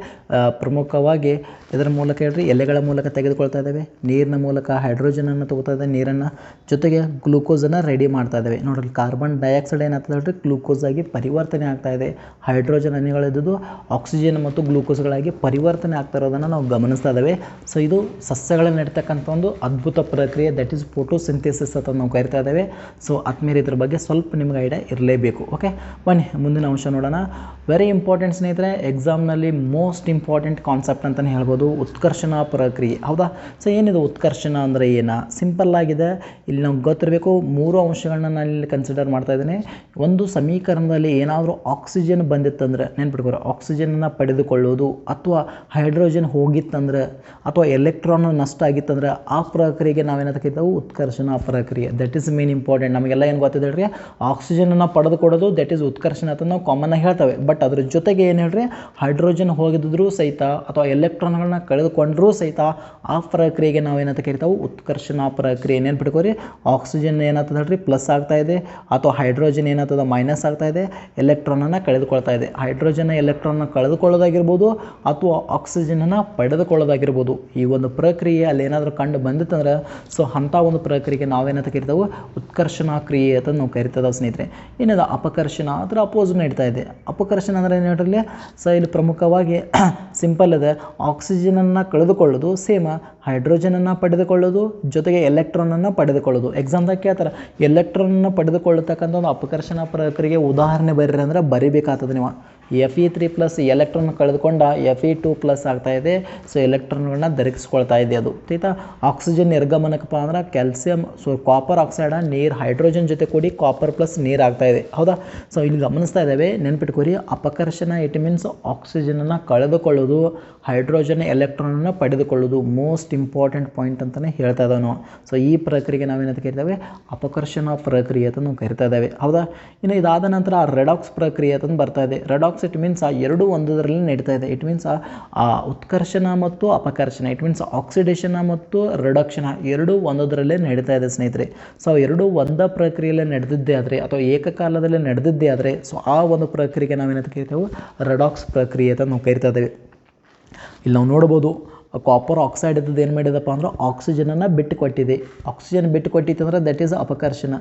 ಪ್ರಮುಖವಾಗಿ ಇದರ ಮೂಲಕ ಹೇಳ್ರಿ ಎಲೆಗಳ ಮೂಲಕ ತೆಗೆದುಕೊಳ್ತಾ ಇದ್ದೇವೆ. ನೀರಿನ ಮೂಲಕ ಹೈಡ್ರೋಜನನ್ನು ತಗೋತಾ ಇದ್ದೇವೆ ನೀರನ್ನು. ಜೊತೆಗೆ ಗ್ಲೂಕೋಸನ್ನು ರೆಡಿ ಮಾಡ್ತಾ ಇದ್ದೇವೆ. ನೋಡ್ರಿ ಕಾರ್ಬನ್ ಡೈಆಕ್ಸೈಡ್ ಏನಾಗ್ತದೆ ಹೇಳ್ರಿ ಗ್ಲೂಕೋಸ್ ಗ್ಲೂಕೋಸ್ ಆಗಿ ಪರಿವರ್ತನೆ ಆಗ್ತಾ ಇದೆ. ಹೈಡ್ರೋಜನ್ ಅನಿಗಳಿದ್ದು ಆಕ್ಸಿಜನ್ ಮತ್ತು ಗ್ಲೂಕೋಸ್ಗಳಾಗಿ ಪರಿವರ್ತನೆ ಆಗ್ತಾ ಇರೋದನ್ನು ನಾವು ಗಮನಿಸ್ತಾ ಇದ್ದೇವೆ. ಸೊ ಇದು ಸಸ್ಯಗಳಲ್ಲಿ ನಡೀತಕ್ಕಂಥ ಒಂದು ಅದ್ಭುತ ಪ್ರಕ್ರಿಯೆ, ದಟ್ ಈಸ್ ಫೋಟೋಸಿಂಥೆಸಿಸ್ ಅಂತ ನಾವು ಕರಿತಾ ಇದ್ದೇವೆ. ಸೊ ಆದ್ಮೇಲೆ ಇದ್ರ ಬಗ್ಗೆ ಸ್ವಲ್ಪ ನಿಮ್ಗೆ ಐಡಿಯಾ ಇರಲೇಬೇಕು. ಓಕೆ, ಬನ್ನಿ ಮುಂದಿನ ಅಂಶ ನೋಡೋಣ. ವೆರಿ ಇಂಪಾರ್ಟೆಂಟ್ ಸ್ನೇಹಿತರೆ, ಎಕ್ಸಾಮ್ನಲ್ಲಿ ಮೋಸ್ಟ್ ಇಂಪಾರ್ಟೆಂಟ್ ಕಾನ್ಸೆಪ್ಟ್ ಅಂತಲೇ ಹೇಳ್ಬೋದು, ಉತ್ಕರ್ಷಣ ಪ್ರಕ್ರಿಯೆ. ಹೌದಾ? ಸೊ ಏನಿದು ಉತ್ಕರ್ಷಣ ಅಂದರೆ ಏನು? ಸಿಂಪಲ್ ಆಗಿದೆ. ಇಲ್ಲಿ ನಮ್ಗೆ ಗೊತ್ತಿರಬೇಕು 3 ಅಂಶಗಳನ್ನ ನಾನು ಇಲ್ಲಿ ಕನ್ಸಿಡರ್ ಮಾಡ್ತಾ ಇದ್ದೀನಿ. ಒಂದು, ಸಮೀಕರಣದಲ್ಲಿ ಏನಾದರೂ ಆಕ್ಸಿಜನ್ ಬಂದಿತ್ತಂದ್ರೆ ನೆನ್ಪಿಟ್ಕೋರಿ, ಆಕ್ಸಿಜನನ್ನು ಪಡೆದುಕೊಳ್ಳೋದು ಅಥವಾ ಹೈಡ್ರೋಜನ್ ಹೋಗಿತ್ತಂದ್ರೆ ಅಥವಾ ಎಲೆಕ್ಟ್ರಾನ್ ನಷ್ಟ ಆಗಿತ್ತಂದ್ರೆ ಆ ಪ್ರಕ್ರಿಯೆಗೆ ನಾವೇನಂತ ಕರಿತೇವೆ? ಉತ್ಕರ್ಷಣ ಪ್ರಕ್ರಿಯೆ. That is main important. ನಮಗೆಲ್ಲ ಏನು ಗೊತ್ತಿದೆ ಹೇಳ್ರಿ, ಆಕ್ಸಿಜನನ್ನು ಪಡೆದುಕೊಳ್ಳೋದು ದಟ್ ಈಸ್ ಉತ್ಕರ್ಷಣ ಅಂತ ನಾವು ಕಾಮನ್ ಆಗಿ ಹೇಳ್ತೇವೆ. ಬಟ್ ಅದ್ರ ಜೊತೆಗೆ ಏನು ಹೇಳ್ರಿ, ಹೈಡ್ರೋಜನ್ ಹೋಗಿದ್ರೂ ಸಹಿತ ಅಥವಾ ಎಲೆಕ್ಟ್ರಾನ್ಗಳನ್ನ ಕಳೆದುಕೊಂಡ್ರೂ ಸಹಿತ ಆ ಪ್ರಕ್ರಿಯೆಗೆ ನಾವೇನಂತ ಕರಿತೇವೆ? ಉತ್ಕರ್ಷಣ ಪ್ರಕ್ರಿಯೆ. ನೆನ್ಪಿಟ್ಕೋರಿ, ಆಕ್ಸಿಜನ್ ಏನಾಗ್ತದೆ ಹೇಳ್ರಿ, ಪ್ಲಸ್ ಆಗ್ತಾ ಇದೆ, ಅಥವಾ ಹೈಡ್ರೋಜನ್ ಏನಾಗ್ತದೆ ಮೈನಸ್ ಆಗ್ತಾ ಇದೆ, ಎಲೆಕ್ಟ್ರಾನನ್ನು ಕಳೆದುಕೊಳ್ತಾ ಇದೆ. ಹೈಡ್ರೋಜನ್ ಎಲೆಕ್ಟ್ರಾನ್ನ ಕಳೆದುಕೊಳ್ಳೋದಾಗಿರ್ಬೋದು ಅಥವಾ ಆಕ್ಸಿಜನನ್ನು ಪಡೆದುಕೊಳ್ಳೋದಾಗಿರ್ಬೋದು. ಈ ಒಂದು ಪ್ರಕ್ರಿಯೆ ಅಲ್ಲಿ ಏನಾದರೂ ಕಂಡು ಬಂದಿತ್ತಂದ್ರೆ ಸೊ ಅಂಥ ಒಂದು ಪ್ರಕ್ರಿಯೆಗೆ ನಾವೇನಂತ ಕರಿತೇವೆ? ಉತ್ಕರ್ಷಣ ಕ್ರಿಯೆ ಅಂತ ನಾವು ಕರಿತೇವೆ ಸ್ನೇಹಿತರೆ. ಏನಿದೆ ಅಪಕರ್ಷಣ ಅದರ ಅಪೋಸ್ ನಡೀತಾ ಇದೆ. ಅಪಕರ್ಷಣ ಅಂದರೆ ಏನು ಹೇಳ್ರಿ, ಸೊ ಇಲ್ಲಿ ಪ್ರಮುಖವಾಗಿ ಸಿಂಪಲ್ ಇದೆ, ಆಕ್ಸಿಜನನ್ನು ಕಳೆದುಕೊಳ್ಳೋದು, ಸೇಮ್ ಹೈಡ್ರೋಜನನ್ನು ಪಡೆದುಕೊಳ್ಳೋದು, ಜೊತೆಗೆ ಎಲೆಕ್ಟ್ರಾನನ್ನು ಪಡೆದುಕೊಳ್ಳೋದು. ಎಕ್ಸಾಮ್ದಾಗ ಕೇಳ್ತಾರೆ, ಎಲೆಕ್ಟ್ರಾನನ್ನು ಪಡೆದುಕೊಳ್ಳತಕ್ಕಂಥ ಒಂದು ಅಪಕರ್ಷಣ ಪ್ರಕ್ರಿಯೆಗೆ ಉದಾಹರಣೆ ಬರೀರಿ ಅಂದರೆ ಬರಿಬೇಕಾಗ್ತದೆ ನೀವು. Fe3+ ಎಲೆಕ್ಟ್ರಾನ್ ಕಳೆದುಕೊಂಡ Fe2+ ಆಗ್ತಾ ಇದೆ. ಸೊ ಎಲೆಕ್ಟ್ರಾನ್ಗಳನ್ನ ದೊರಕಿಸ್ಕೊಳ್ತಾ ಇದೆ ಅದು. ಆಯ್ತಾ? ಆಕ್ಸಿಜನ್ ನಿರ್ಗಮನಕ್ಕಪ್ಪ ಅಂದ್ರೆ ಕ್ಯಾಲ್ಸಿಯಂ, ಸೊ ಕಾಪರ್ ಆಕ್ಸೈಡ ನೀರು ಹೈಡ್ರೋಜನ್ ಜೊತೆ ಕೂಡಿ ಕಾಪರ್ ಪ್ಲಸ್ ನೀರು ಆಗ್ತಾ ಇದೆ. ಹೌದಾ? ಸೊ ಇಲ್ಲಿ ಗಮನಿಸ್ತಾ ಇದ್ದೇವೆ, ನೆನ್ಪಿಟ್ಕೋರಿ, ಅಪಕರ್ಷಣ ಇಟ್ ಮೀನ್ಸ್ ಆಕ್ಸಿಜನನ್ನು ಕಳೆದುಕೊಳ್ಳೋದು, ಹೈಡ್ರೋಜನ್ ಎಲೆಕ್ಟ್ರಾನನ್ನು ಪಡೆದುಕೊಳ್ಳೋದು. ಮೋಸ್ಟ್ ಇಂಪಾರ್ಟೆಂಟ್ ಪಾಯಿಂಟ್ ಅಂತಲೇ ಹೇಳ್ತಾ ಇದ್ದಾವೆ ನಾವು. ಸೊ ಈ ಪ್ರಕ್ರಿಯೆಗೆ ನಾವೇನಂತ ಕರಿತೇವೆ? ಅಪಕರ್ಷಣ ಪ್ರಕ್ರಿಯೆ ಅಂತ ನಾವು ಕರಿತಾ ಇದ್ದೇವೆ. ಹೌದಾ? ಇನ್ನು ಇದಾದ ನಂತರ ರೆಡಾಕ್ಸ್ ಪ್ರಕ್ರಿಯೆ ಅಂತ ಬರ್ತಾ ಇದೆ. ರೆಡಾಕ್ಸ್ ಇಟ್ ಮೀನ್ಸ್ ಎರಡೂ ಒಂದರಲ್ಲಿ ನಡೀತಾ ಇದೆ. ಇಟ್ ಮೀನ್ಸ್ ಉತ್ಕರ್ಷಣ ಮತ್ತು ಅಪಕರ್ಷಣ, ಇಟ್ ಮೀನ್ಸ್ ಆಕ್ಸಿಡೇಷನ್ ಮತ್ತು ರಿಡಕ್ಷನ್ ಎರಡೂ ಒಂದರಲ್ಲೇ ನಡೀತಾ ಇದೆ ಸ್ನೇಹಿತರೆ. ಸೊ ಎರಡೂ ಒಂದ ಪ್ರಕ್ರಿಯೆಯಲ್ಲೇ ನಡೆದಿದ್ದೇ ಆದರೆ ಅಥವಾ ಏಕಕಾಲದಲ್ಲೇ ನಡೆದಿದ್ದೇ ಆದರೆ ಸೊ ಆ ಒಂದು ಪ್ರಕ್ರಿಯೆಗೆ ನಾವೇನಂತ ಕರಿತೇವೆ? ರೆಡಾಕ್ಸ್ ಪ್ರಕ್ರಿಯೆ ಅಂತ ನಾವು ಕರಿತಾ ಇದ್ದೇವೆ. ಇಲ್ಲಿ ನಾವು ನೋಡ್ಬೋದು, ಕಾಪರ್ ಆಕ್ಸೈಡ್ ಇದ್ದದ್ದು ಏನು ಮಾಡಿದಪ್ಪ ಅಂದ್ರೆ ಆಕ್ಸಿಜನನ್ನು ಬಿಟ್ಟು ಕೊಟ್ಟಿದೆ. ಆಕ್ಸಿಜನ್ ಬಿಟ್ಟು ಕೊಟ್ಟಿತ್ತು ಅಂದರೆ ದಟ್ ಈಸ್ ಅಪಕರ್ಷಣ.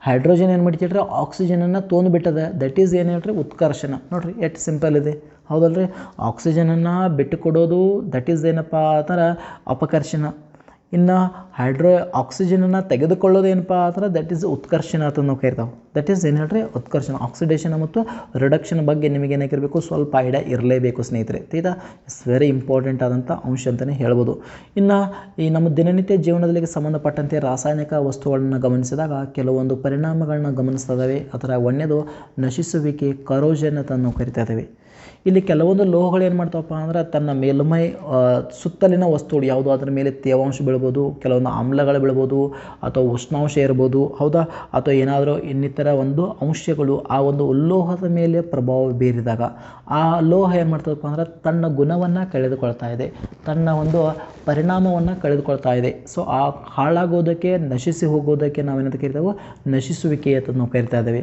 ಹೈಡ್ರೋಜನ್ ಏನು ಮಾಡ್ತಿದ್ರೆ ಆಕ್ಸಿಜನನ್ನು ತೊಂದುಬಿಟ್ಟದೆ, ದಟ್ ಈಸ್ ಏನು ಹೇಳ್ರಿ? ಉತ್ಕರ್ಷಣ. ನೋಡಿರಿ ಎಷ್ಟು ಸಿಂಪಲ್ ಇದೆ, ಹೌದಲ್ರಿ? ಆಕ್ಸಿಜನನ್ನು ಬಿಟ್ಟು ಕೊಡೋದು ದಟ್ ಈಸ್ ಏನಪ್ಪ ಅಂದ್ರೆ ಅಪಕರ್ಷಣ. ಇನ್ನು ಆಕ್ಸಿಜನನ್ನು ತೆಗೆದುಕೊಳ್ಳೋದೇನಪ್ಪ ಅಂದ್ರೆ ದಟ್ ಈಸ್ ಉತ್ಕರ್ಷಣ ಅಂತ ನಾವು ಕರಿತಾವೆ. ದಟ್ ಈಸ್ ಏನು ಹೇಳ್ರಿ? ಉತ್ಕರ್ಷಣ. ಆಕ್ಸಿಡೇಷನ್ ಮತ್ತು ರಿಡಕ್ಷನ್ ಬಗ್ಗೆ ನಿಮಗೆ ಏನಾಗಿರಬೇಕು? ಸ್ವಲ್ಪ ಐಡಿಯಾ ಇರಲೇಬೇಕು ಸ್ನೇಹಿತರೆ. ಆಯ್ತಾ? ಇಟ್ಸ್ ವೆರಿ ಇಂಪಾರ್ಟೆಂಟ್ ಆದಂಥ ಅಂಶ ಅಂತಲೇ ಹೇಳ್ಬೋದು. ಇನ್ನು ಈ ನಮ್ಮ ದಿನನಿತ್ಯ ಜೀವನದಲ್ಲಿ ಸಂಬಂಧಪಟ್ಟಂತೆ ರಾಸಾಯನಿಕ ವಸ್ತುಗಳನ್ನು ಗಮನಿಸಿದಾಗ ಕೆಲವೊಂದು ಪರಿಣಾಮಗಳನ್ನ ಗಮನಿಸ್ತಾ ಇದ್ದಾವೆ. ಅದರ ಒಂದನೇದು ನಶಿಸುವಿಕೆ, ಕರೋಷನ್ ಅಂತ ನಾವು ಕರಿತಾ ಇದ್ದೇವೆ. ಇಲ್ಲಿ ಕೆಲವೊಂದು ಲೋಹಗಳು ಏನು ಮಾಡ್ತಾವಪ್ಪ ಅಂದ್ರೆ ತನ್ನ ಮೇಲ್ಮೈ ಸುತ್ತಲಿನ ವಸ್ತುಗಳು ಯಾವುದು ಅದರ ಮೇಲೆ ತೇವಾಂಶ ಬೀಳ್ಬೋದು, ಕೆಲವೊಂದು ಆಮ್ಲಗಳು ಬೀಳ್ಬೋದು ಅಥವಾ ಉಷ್ಣಾಂಶ ಇರ್ಬೋದು. ಹೌದಾ? ಅಥವಾ ಏನಾದರೂ ಇನ್ನಿತರ ಒಂದು ಅಂಶಗಳು ಆ ಒಂದು ಉಲ್ಲೋಹದ ಮೇಲೆ ಪ್ರಭಾವ ಬೀರಿದಾಗ ಆ ಲೋಹ ಏನು ಮಾಡ್ತದಪ್ಪ ಅಂದ್ರೆ ತನ್ನ ಗುಣವನ್ನು ಕಳೆದುಕೊಳ್ತಾ ಇದೆ, ತನ್ನ ಒಂದು ಪರಿಣಾಮವನ್ನು ಕಳೆದುಕೊಳ್ತಾ ಇದೆ. ಸೊ ಆ ಹಾಳಾಗೋದಕ್ಕೆ, ನಶಿಸಿ ಹೋಗೋದಕ್ಕೆ ನಾವೇನಂತ ಕರಿತೇವೆ? ನಶಿಸುವಿಕೆ ಅಂತ ನಾವು ಕರಿತಾ ಇದ್ದೇವೆ.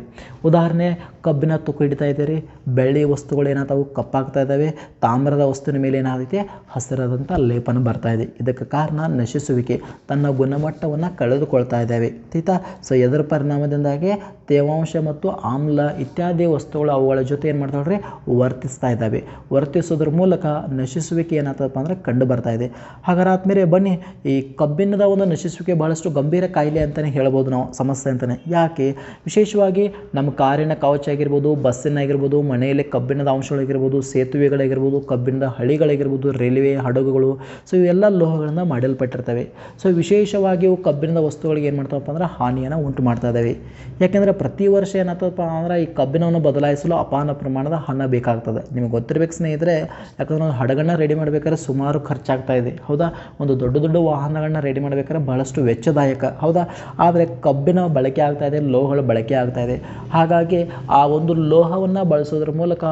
ಉದಾಹರಣೆ, ಕಬ್ಬಿನ ತುಕ್ಕು ಹಿಡಿತಾ ಇದ್ದೀರಿ, ಬೆಳ್ಳಿ ವಸ್ತುಗಳು ಏನಾಗ್ತಾವೆ? ಕಪ್ಪಾಗ್ತಾ ಇದ್ದಾವೆ. ತಾಮ್ರದ ವಸ್ತುವಿನ ಮೇಲೆ ಏನಾಗುತ್ತೆ? ಹಸಿರಾದಂಥ ಲೇಪನ ಬರ್ತಾ ಇದೆ. ಇದಕ್ಕೆ ಕಾರಣ ನಶಿಸುವಿಕೆ, ತನ್ನ ಗುಣಮಟ್ಟವನ್ನು ಕಳೆದುಕೊಳ್ತಾ ಇದ್ದಾವೆ. ಆಯ್ತಾ? ಸೊ ಇದರ ಪರಿಣಾಮದಿಂದಾಗಿ ತೇವಾಂಶ ಮತ್ತು ಆಮ್ಲ ಇತ್ಯಾದಿ ವಸ್ತುಗಳು ಅವುಗಳ ಜೊತೆ ಏನು ಮಾಡ್ತಾವ್ರಿ? ವರ್ತಿಸ್ತಾ ಇದ್ದಾವೆ. ವರ್ತಿಸೋದ್ರ ಮೂಲಕ ನಶಿಸುವಿಕೆ ಏನಾಗ್ತದಪ್ಪ ಅಂದ್ರೆ ಕಂಡು ಬರ್ತಾ ಇದೆ. ಹಾಗಾದ್ರೆ ಆದ್ಮೇಲೆ ಬನ್ನಿ, ಈ ಕಬ್ಬಿಣದ ಒಂದು ನಶಿಸುವಿಕೆ ಬಹಳಷ್ಟು ಗಂಭೀರ ಕಾಯಿಲೆ ಅಂತಲೇ ಹೇಳ್ಬೋದು ನಾವು, ಸಮಸ್ಯೆ ಅಂತಲೇ. ಯಾಕೆ? ವಿಶೇಷವಾಗಿ ನಮ್ಮ ಕಾರಿನ ಕವಚ ಆಗಿರ್ಬೋದು, ಬಸ್ಸಿನಾಗಿರ್ಬೋದು, ಮನೆಯಲ್ಲಿ ಕಬ್ಬಿಣದ ಅಂಶಗಳಾಗಿರ್ಬೋದು, ಸೇತುವೆಗಳಾಗಿರ್ಬೋದು, ಕಬ್ಬಿಣದ ಹಳಿಗಳಾಗಿರ್ಬೋದು, ರೈಲ್ವೆ ಹಡಗುಗಳು, ಸೊ ಇವೆಲ್ಲ ಲೋಹಗಳಿಂದ ಮಾಡಲ್ಪಟ್ಟಿರ್ತವೆ. ಸೊ ವಿಶೇಷವಾಗಿ ಇವು ಕಬ್ಬಿಣದ ವಸ್ತುಗಳಿಗೆ ಏನು ಮಾಡ್ತಾವಪ್ಪ ಅಂದ್ರೆ ಹಾನಿಯನ್ನು ಉಂಟು ಮಾಡ್ತಾ ಇದ್ದಾವೆ. ಯಾಕೆಂದರೆ ಪ್ರತಿ ವರ್ಷ ಏನಾಗ್ತದಪ್ಪ ಅಂದ್ರೆ ಈ ಕಬ್ಬಿಣವನ್ನು ಬದಲಾಯಿಸಲು ಅಪಾರ ಪ್ರಮಾಣದ ಹಣ ಬೇಕಾಗ್ತದೆ. ನಿಮಗೆ ಗೊತ್ತಿರಬೇಕು ಸ್ನೇಹಿತರೆ, ಯಾಕಂದ್ರೆ ಒಂದು ಹಡಗನ್ನ ರೆಡಿ ಮಾಡಬೇಕಾದ್ರೆ ಸುಮಾರು ಖರ್ಚಾಗ್ತಾ ಇದೆ. ಹೌದಾ? ಒಂದು ದೊಡ್ಡ ದೊಡ್ಡ ವಾಹನಗಳನ್ನ ರೆಡಿ ಮಾಡಬೇಕಾದ್ರೆ ಬಹಳಷ್ಟು ವೆಚ್ಚದಾಯಕ. ಹೌದಾ? ಆದರೆ ಕಬ್ಬಿಣ ಬಳಕೆ ಆಗ್ತಾ ಇದೆ, ಲೋಹಗಳು ಬಳಕೆ ಆಗ್ತಾ ಇದೆ. ಹಾಗಾಗಿ ಆ ಒಂದು ಲೋಹವನ್ನು ಬಳಸೋದ್ರ ಮೂಲಕ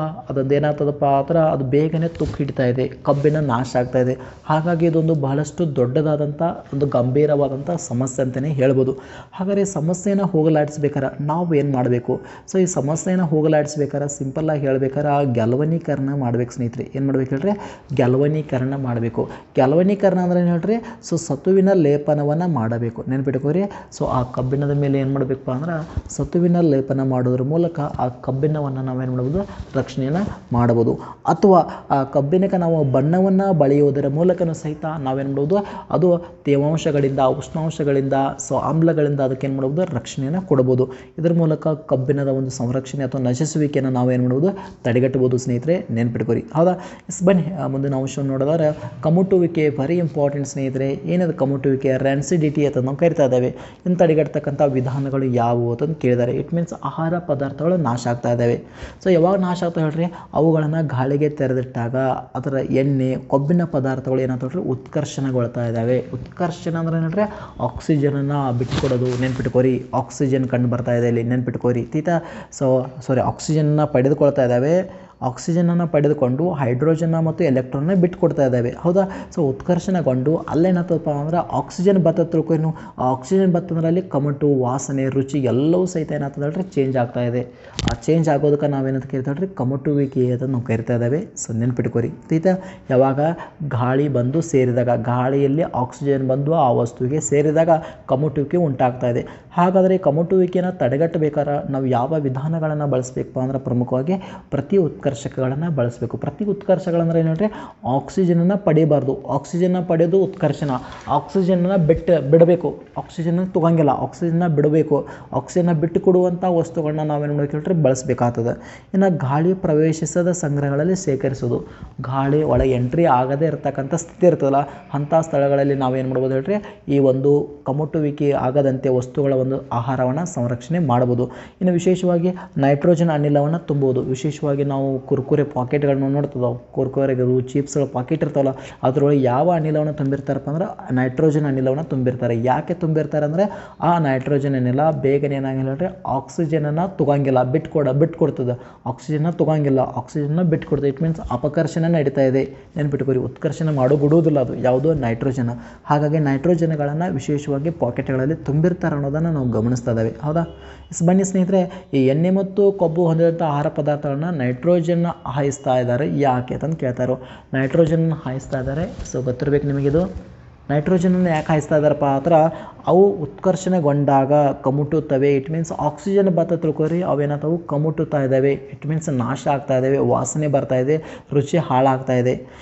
ಅದೇನಾಗ್ತದಪ್ಪ ಅಂದ್ರೆ ಅದು ಬೇಗನೆ ತುಕ್ಕು ಹಿಡಿತಾ ಇದೆ, ಕಬ್ಬಿಣ ನಾಶ ಆಗ್ತಾ ಇದೆ. ಹಾಗಾಗಿ ಇದೊಂದು ಬಹಳಷ್ಟು ದೊಡ್ಡದಾದಂಥ ಒಂದು ಗಂಭೀರವಾದಂಥ ಸಮಸ್ಯೆ ಅಂತಲೇ ಹೇಳ್ಬೋದು. ಹಾಗಾದರೆ ಸಮಸ್ಯೆಯನ್ನು ಹೋಗಲಾಡಿಸ್ಬೇಕಾದ್ರೆ ನಾವು ಏನು ಮಾಡಬೇಕು? ಸೊ ಈ ಸಮಸ್ಯೆನ ಹೋಗಲಾಡಿಸ್ಬೇಕಾರೆ ಸಿಂಪಲ್ಲಾಗಿ ಹೇಳ್ಬೇಕಾರೆ ಗ್ಯಾಲ್ವನೀಕರಣ ಮಾಡ್ಬೇಕು ಸ್ನೇಹಿತರೆ. ಏನು ಮಾಡ್ಬೇಕು ಹೇಳ್ರಿ? ಗ್ಯಾಲ್ವನೀಕರಣ ಮಾಡಬೇಕು. ಗ್ಯಾಲ್ವನೀಕರಣ ಅಂದ್ರೆ ಏನು ಹೇಳ್ರಿ? ಸೊ ಸತುವಿನ ಲೇಪನವನ್ನು ಮಾಡಬೇಕು. ನೆನ್ಪಿಟ್ಕೋರಿ. ಸೊ ಆ ಕಬ್ಬಿಣದ ಮೇಲೆ ಏನು ಮಾಡಬೇಕಪ್ಪ ಅಂದ್ರೆ ಸತುವಿನ ಲೇಪನ ಮಾಡೋದ್ರ ಮೂಲಕ ಆ ಕಬ್ಬಿಣವನ್ನು ನಾವೇನು ಮಾಡ್ಬೋದು? ರಕ್ಷಣೆಯನ್ನು ಮಾಡಬಹುದು. ಅಥವಾ ಆ ಕಬ್ಬಿಣಕ್ಕೆ ನಾವು ಬಣ್ಣವನ್ನು ಬಳಿಯೋದರ ಮೂಲಕನೂ ಸಹಿತ ನಾವೇನು ಮಾಡ್ಬೋದು? ಅದು ತೇವಾಂಶಗಳಿಂದ, ಉಷ್ಣಾಂಶಗಳಿಂದ, ಸೊ ಆಮ್ಲಗಳಿಂದ ಅದಕ್ಕೆ ಏನು ಮಾಡ್ಬೋದು? ರಕ್ಷಣೆಯನ್ನು ಕೊಡ್ಬೋದು. ಇದರ ಮೂಲಕ ಕಬ್ಬಿಣದ ಒಂದು ಸಂರಕ್ಷಣೆ ಅಥವಾ ನಶಿಸುವಿಕೆಯನ್ನು ನಾವೇನು ಮಾಡ್ಬೋದು? ತಡೆಗಟ್ಟಬಹುದು ಸ್ನೇಹಿತರೆ. ನೆನ್ಪಿಟ್ಕೋರಿ. ಹೌದಾ? ಬನ್ನಿ ಮುಂದಿನ ಅಂಶವನ್ನು ನೋಡೋದಾದ್ರೆ ಕಮುಟುವಿಕೆ ವೆರಿ ಇಂಪಾರ್ಟೆಂಟ್ ಸ್ನೇಹಿತರೆ. ಏನದು ಕಮುಟುವಿಕೆ? ರ್ಯಾನ್ಸಿಡಿಟಿ ಅಂತ ನಾವು ಕರಿತಾ ಇದ್ದೇವೆ. ಇನ್ನು ತಡೆಗಟ್ಟತಕ್ಕಂಥ ವಿಧಾನಗಳು ಯಾವುವು ಅಂತಂದು ಕೇಳಿದ್ದಾರೆ. ಇಟ್ ಮೀನ್ಸ್ ಆಹಾರ ಪದಾರ್ಥಗಳು ನಾಶ ಆಗ್ತಾ ಇದ್ದಾವೆ. ಸೊ ಯಾವಾಗ ನಾಶ ಆಗ್ತಾ ಹೇಳ್ರಿ? ಅವುಗಳನ್ನು ಗಾಳಿಗೆ ತೆರೆದಿಟ್ಟಾಗ ಅದರ ಎಣ್ಣೆ, ಕೊಬ್ಬಿನ ಪದಾರ್ಥಗಳು ಏನಾಗ್ತಾ ಹೇಳ್ರಿ? ಉತ್ಕರ್ಷಣಗೊಳ್ತಾ ಇದ್ದಾವೆ. ಉತ್ಕರ್ಷಣ ಅಂದ್ರೆ ಏನಂದ್ರೆ ಆಕ್ಸಿಜನನ್ನು ಬಿಟ್ಟುಕೊಡೋದು. ನೆನ್ಪಿಟ್ಕೋರಿ. ಆಕ್ಸಿಜನ್ ಕಂಡು ಬರ್ತಾ ಇದೆ ಇಲ್ಲಿ. ನೆನ್ಪಿಟ್ಕೋರಿ. ಆಕ್ಸಿಜನ್ನ ಪಡೆದುಕೊಳ್ತಾ ಇದ್ದಾವೆ. ಆಕ್ಸಿಜನನ್ನು ಪಡೆದುಕೊಂಡು ಹೈಡ್ರೋಜನ್ನ ಮತ್ತು ಎಲೆಕ್ಟ್ರಾನ್ನ ಬಿಟ್ಟುಕೊಡ್ತಾ ಇದ್ದಾವೆ. ಹೌದಾ? ಸೊ ಉತ್ಕರ್ಷಣಗೊಂಡು ಅಲ್ಲೇನಾಗ್ತದಪ್ಪ ಅಂದ್ರೆ ಆಕ್ಸಿಜನ್ ಬತ್ತ ತಿಳ್ಕೊಂಡು ಆ ಆಕ್ಸಿಜನ್ ಬತ್ತಂದ್ರೆ ಅಲ್ಲಿ ಕಮಟು, ವಾಸನೆ, ರುಚಿ ಎಲ್ಲವೂ ಸಹಿತ ಏನಾಗ್ತದೆ ಹೇಳ್ರಿ? ಚೇಂಜ್ ಆಗ್ತಾ ಇದೆ. ಆ ಚೇಂಜ್ ಆಗೋದಕ್ಕೆ ನಾವೇನಂತ ಕರಿತಾ ಹೇಳ್ರಿ? ಕಮಟುವಿಕೆ ಅಂತ ನಾವು ಕರಿತಾ ಇದ್ದಾವೆ. ಸೊ ನೆನ್ಪಿಟ್ಕೋರಿ. ಆಯ್ತಾ? ಯಾವಾಗ ಗಾಳಿ ಬಂದು ಸೇರಿದಾಗ, ಗಾಳಿಯಲ್ಲಿ ಆಕ್ಸಿಜನ್ ಬಂದು ಆ ವಸ್ತುವಿಗೆ ಸೇರಿದಾಗ ಕಮಟುವಿಕೆ ಉಂಟಾಗ್ತಾ ಇದೆ. ಹಾಗಾದರೆ ಕಮಟುವಿಕೆಯನ್ನು ತಡೆಗಟ್ಟಬೇಕಾದ್ರೆ ನಾವು ಯಾವ ವಿಧಾನಗಳನ್ನು ಬಳಸಬೇಕಪ್ಪ ಅಂದ್ರೆ ಪ್ರಮುಖವಾಗಿ ಪ್ರತಿ ಉತ್ಕರ್ಷಕಗಳನ್ನು ಬಳಸಬೇಕು. ಪ್ರತಿ ಉತ್ಕರ್ಷಗಳಂದ್ರೆ ಏನು ಹೇಳ್ರಿ? ಆಕ್ಸಿಜನನ್ನು ಪಡೆಯಬಾರ್ದು. ಆಕ್ಸಿಜನ್ನ ಪಡೆಯೋದು ಉತ್ಕರ್ಷಣ. ಆಕ್ಸಿಜನ್ನ ಬಿಡಬೇಕು. ಆಕ್ಸಿಜನ್ನ ತಗೊಂಗಿಲ್ಲ, ಆಕ್ಸಿಜನ್ನ ಬಿಡಬೇಕು. ಆಕ್ಸಿಜನ್ನ ಬಿಟ್ಟು ಕೊಡುವಂಥ ವಸ್ತುಗಳನ್ನ ನಾವೇನು ಮಾಡಬೇಕು ಹೇಳ್ರಿ? ಬಳಸಬೇಕಾಗ್ತದೆ. ಇನ್ನು ಗಾಳಿ ಪ್ರವೇಶಿಸದ ಸಂಗ್ರಹಗಳಲ್ಲಿ ಶೇಖರಿಸೋದು. ಗಾಳಿ ಒಳಗೆ ಎಂಟ್ರಿ ಆಗದೇ ಇರತಕ್ಕಂಥ ಸ್ಥಿತಿ ಇರ್ತದಲ್ಲ, ಅಂಥ ಸ್ಥಳಗಳಲ್ಲಿ ನಾವೇನು ಮಾಡ್ಬೋದು ಹೇಳ್ರಿ? ಈ ಒಂದು ಕಮಟುವಿಕೆ ಆಗದಂತೆ ವಸ್ತುಗಳ ಒಂದು ಆಹಾರವನ್ನು ಸಂರಕ್ಷಣೆ ಮಾಡ್ಬೋದು. ಇನ್ನು ವಿಶೇಷವಾಗಿ ನೈಟ್ರೋಜನ್ ಅನಿಲವನ್ನು ತುಂಬುವುದು. ವಿಶೇಷವಾಗಿ ನಾವು ಕುರ್ಕುರೆ ಪಾಕೆಟ್ಗಳನ್ನ ನೋಡ್ತದವು. ಕುರ್ಕುರೆಗಳು, ಚಿಪ್ಸ್ಗಳ ಪಾಕೆಟ್ ಇರ್ತಾವಲ್ಲ, ಅದರೊಳಗೆ ಯಾವ ಅನಿಲವನ್ನು ತುಂಬಿರ್ತಾರಪ್ಪ ಅಂದ್ರೆ ನೈಟ್ರೋಜನ್ ಅನಿಲವನ್ನು ತುಂಬಿರ್ತಾರೆ. ಯಾಕೆ ತುಂಬಿರ್ತಾರೆ ಅಂದರೆ ಆ ನೈಟ್ರೋಜನ್ ಅನಿಲ ಬೇಗನೆ ಏನಾಗಿಲ್ಲ ಹೇಳ್ರಿ? ಆಕ್ಸಿಜನನ್ನು ತಗೊಂಗಿಲ್ಲ, ಬಿಟ್ಕೊಡ್ತದೆ. ಆಕ್ಸಿಜನ್ನ ತಗೊಂಗಿಲ್ಲ, ಆಕ್ಸಿಜನ್ನ ಬಿಟ್ಕೊಡ್ತದೆ. ಇಟ್ ಮೀನ್ಸ್ ಅಪಕರ್ಷಣ ನಡೀತಾ ಇದೆ. ನೆನ್ಪಿಟ್ಕೋರಿ. ಉತ್ಕರ್ಷಣ ಬಿಡುವುದಿಲ್ಲ ಅದು ಯಾವುದು? ನೈಟ್ರೋಜನ್. ಹಾಗಾಗಿ ನೈಟ್ರೋಜನ್ಗಳನ್ನು ವಿಶೇಷವಾಗಿ ಪಾಕೆಟ್ಗಳಲ್ಲಿ ತುಂಬಿರ್ತಾರೆ ಅನ್ನೋದನ್ನು ನಾವು ಗಮನಿಸ್ತಾ ಇದ್ದೇವೆ. ಹೌದಾ? ಬನ್ನಿ ಸ್ನೇಹಿತರೆ, ಈ ಎಣ್ಣೆ ಮತ್ತು ಕೊಬ್ಬು ಹೊಂದಿದಂಥ ಆಹಾರ ಪದಾರ್ಥಗಳನ್ನ ನೈಟ್ರೋಜನ್ ಹಾಯಿಸ್ತಾ ಇದ್ದಾರೆ. ಯಾಕೆ ಅಂತಂದು ಕೇಳ್ತಾರೋ. ನೈಟ್ರೋಜನ್ ಹಾಯಿಸ್ತಾ ಇದ್ದಾರೆ. ಸೊ ಗೊತ್ತಿರಬೇಕು ನಿಮಗಿದು. ನೈಟ್ರೋಜನನ್ನು ಯಾಕೆ ಹಾಯಿಸ್ತಾ ಇದ್ದಾರಪ್ಪ ಅಂದ್ರೆ ಅವು ಉತ್ಕರ್ಷಣೆಗೊಂಡಾಗ ಕಮುಟುತ್ತವೆ. ಇಟ್ ಮೀನ್ಸ್ ಆಕ್ಸಿಜನ್ ಬತ್ತ ತಿಳ್ಕೊರಿ, ಅವೇನಾಗ್ತವು? ಕಮುಟುತ್ತಾ ಇದ್ದಾವೆ. ಇಟ್ ಮೀನ್ಸ್ ನಾಶ ಆಗ್ತಾ ಇದ್ದಾವೆ, ವಾಸನೆ ಬರ್ತಾ ಇದೆ, ರುಚಿ ಹಾಳಾಗ್ತಾ ಇದೆ.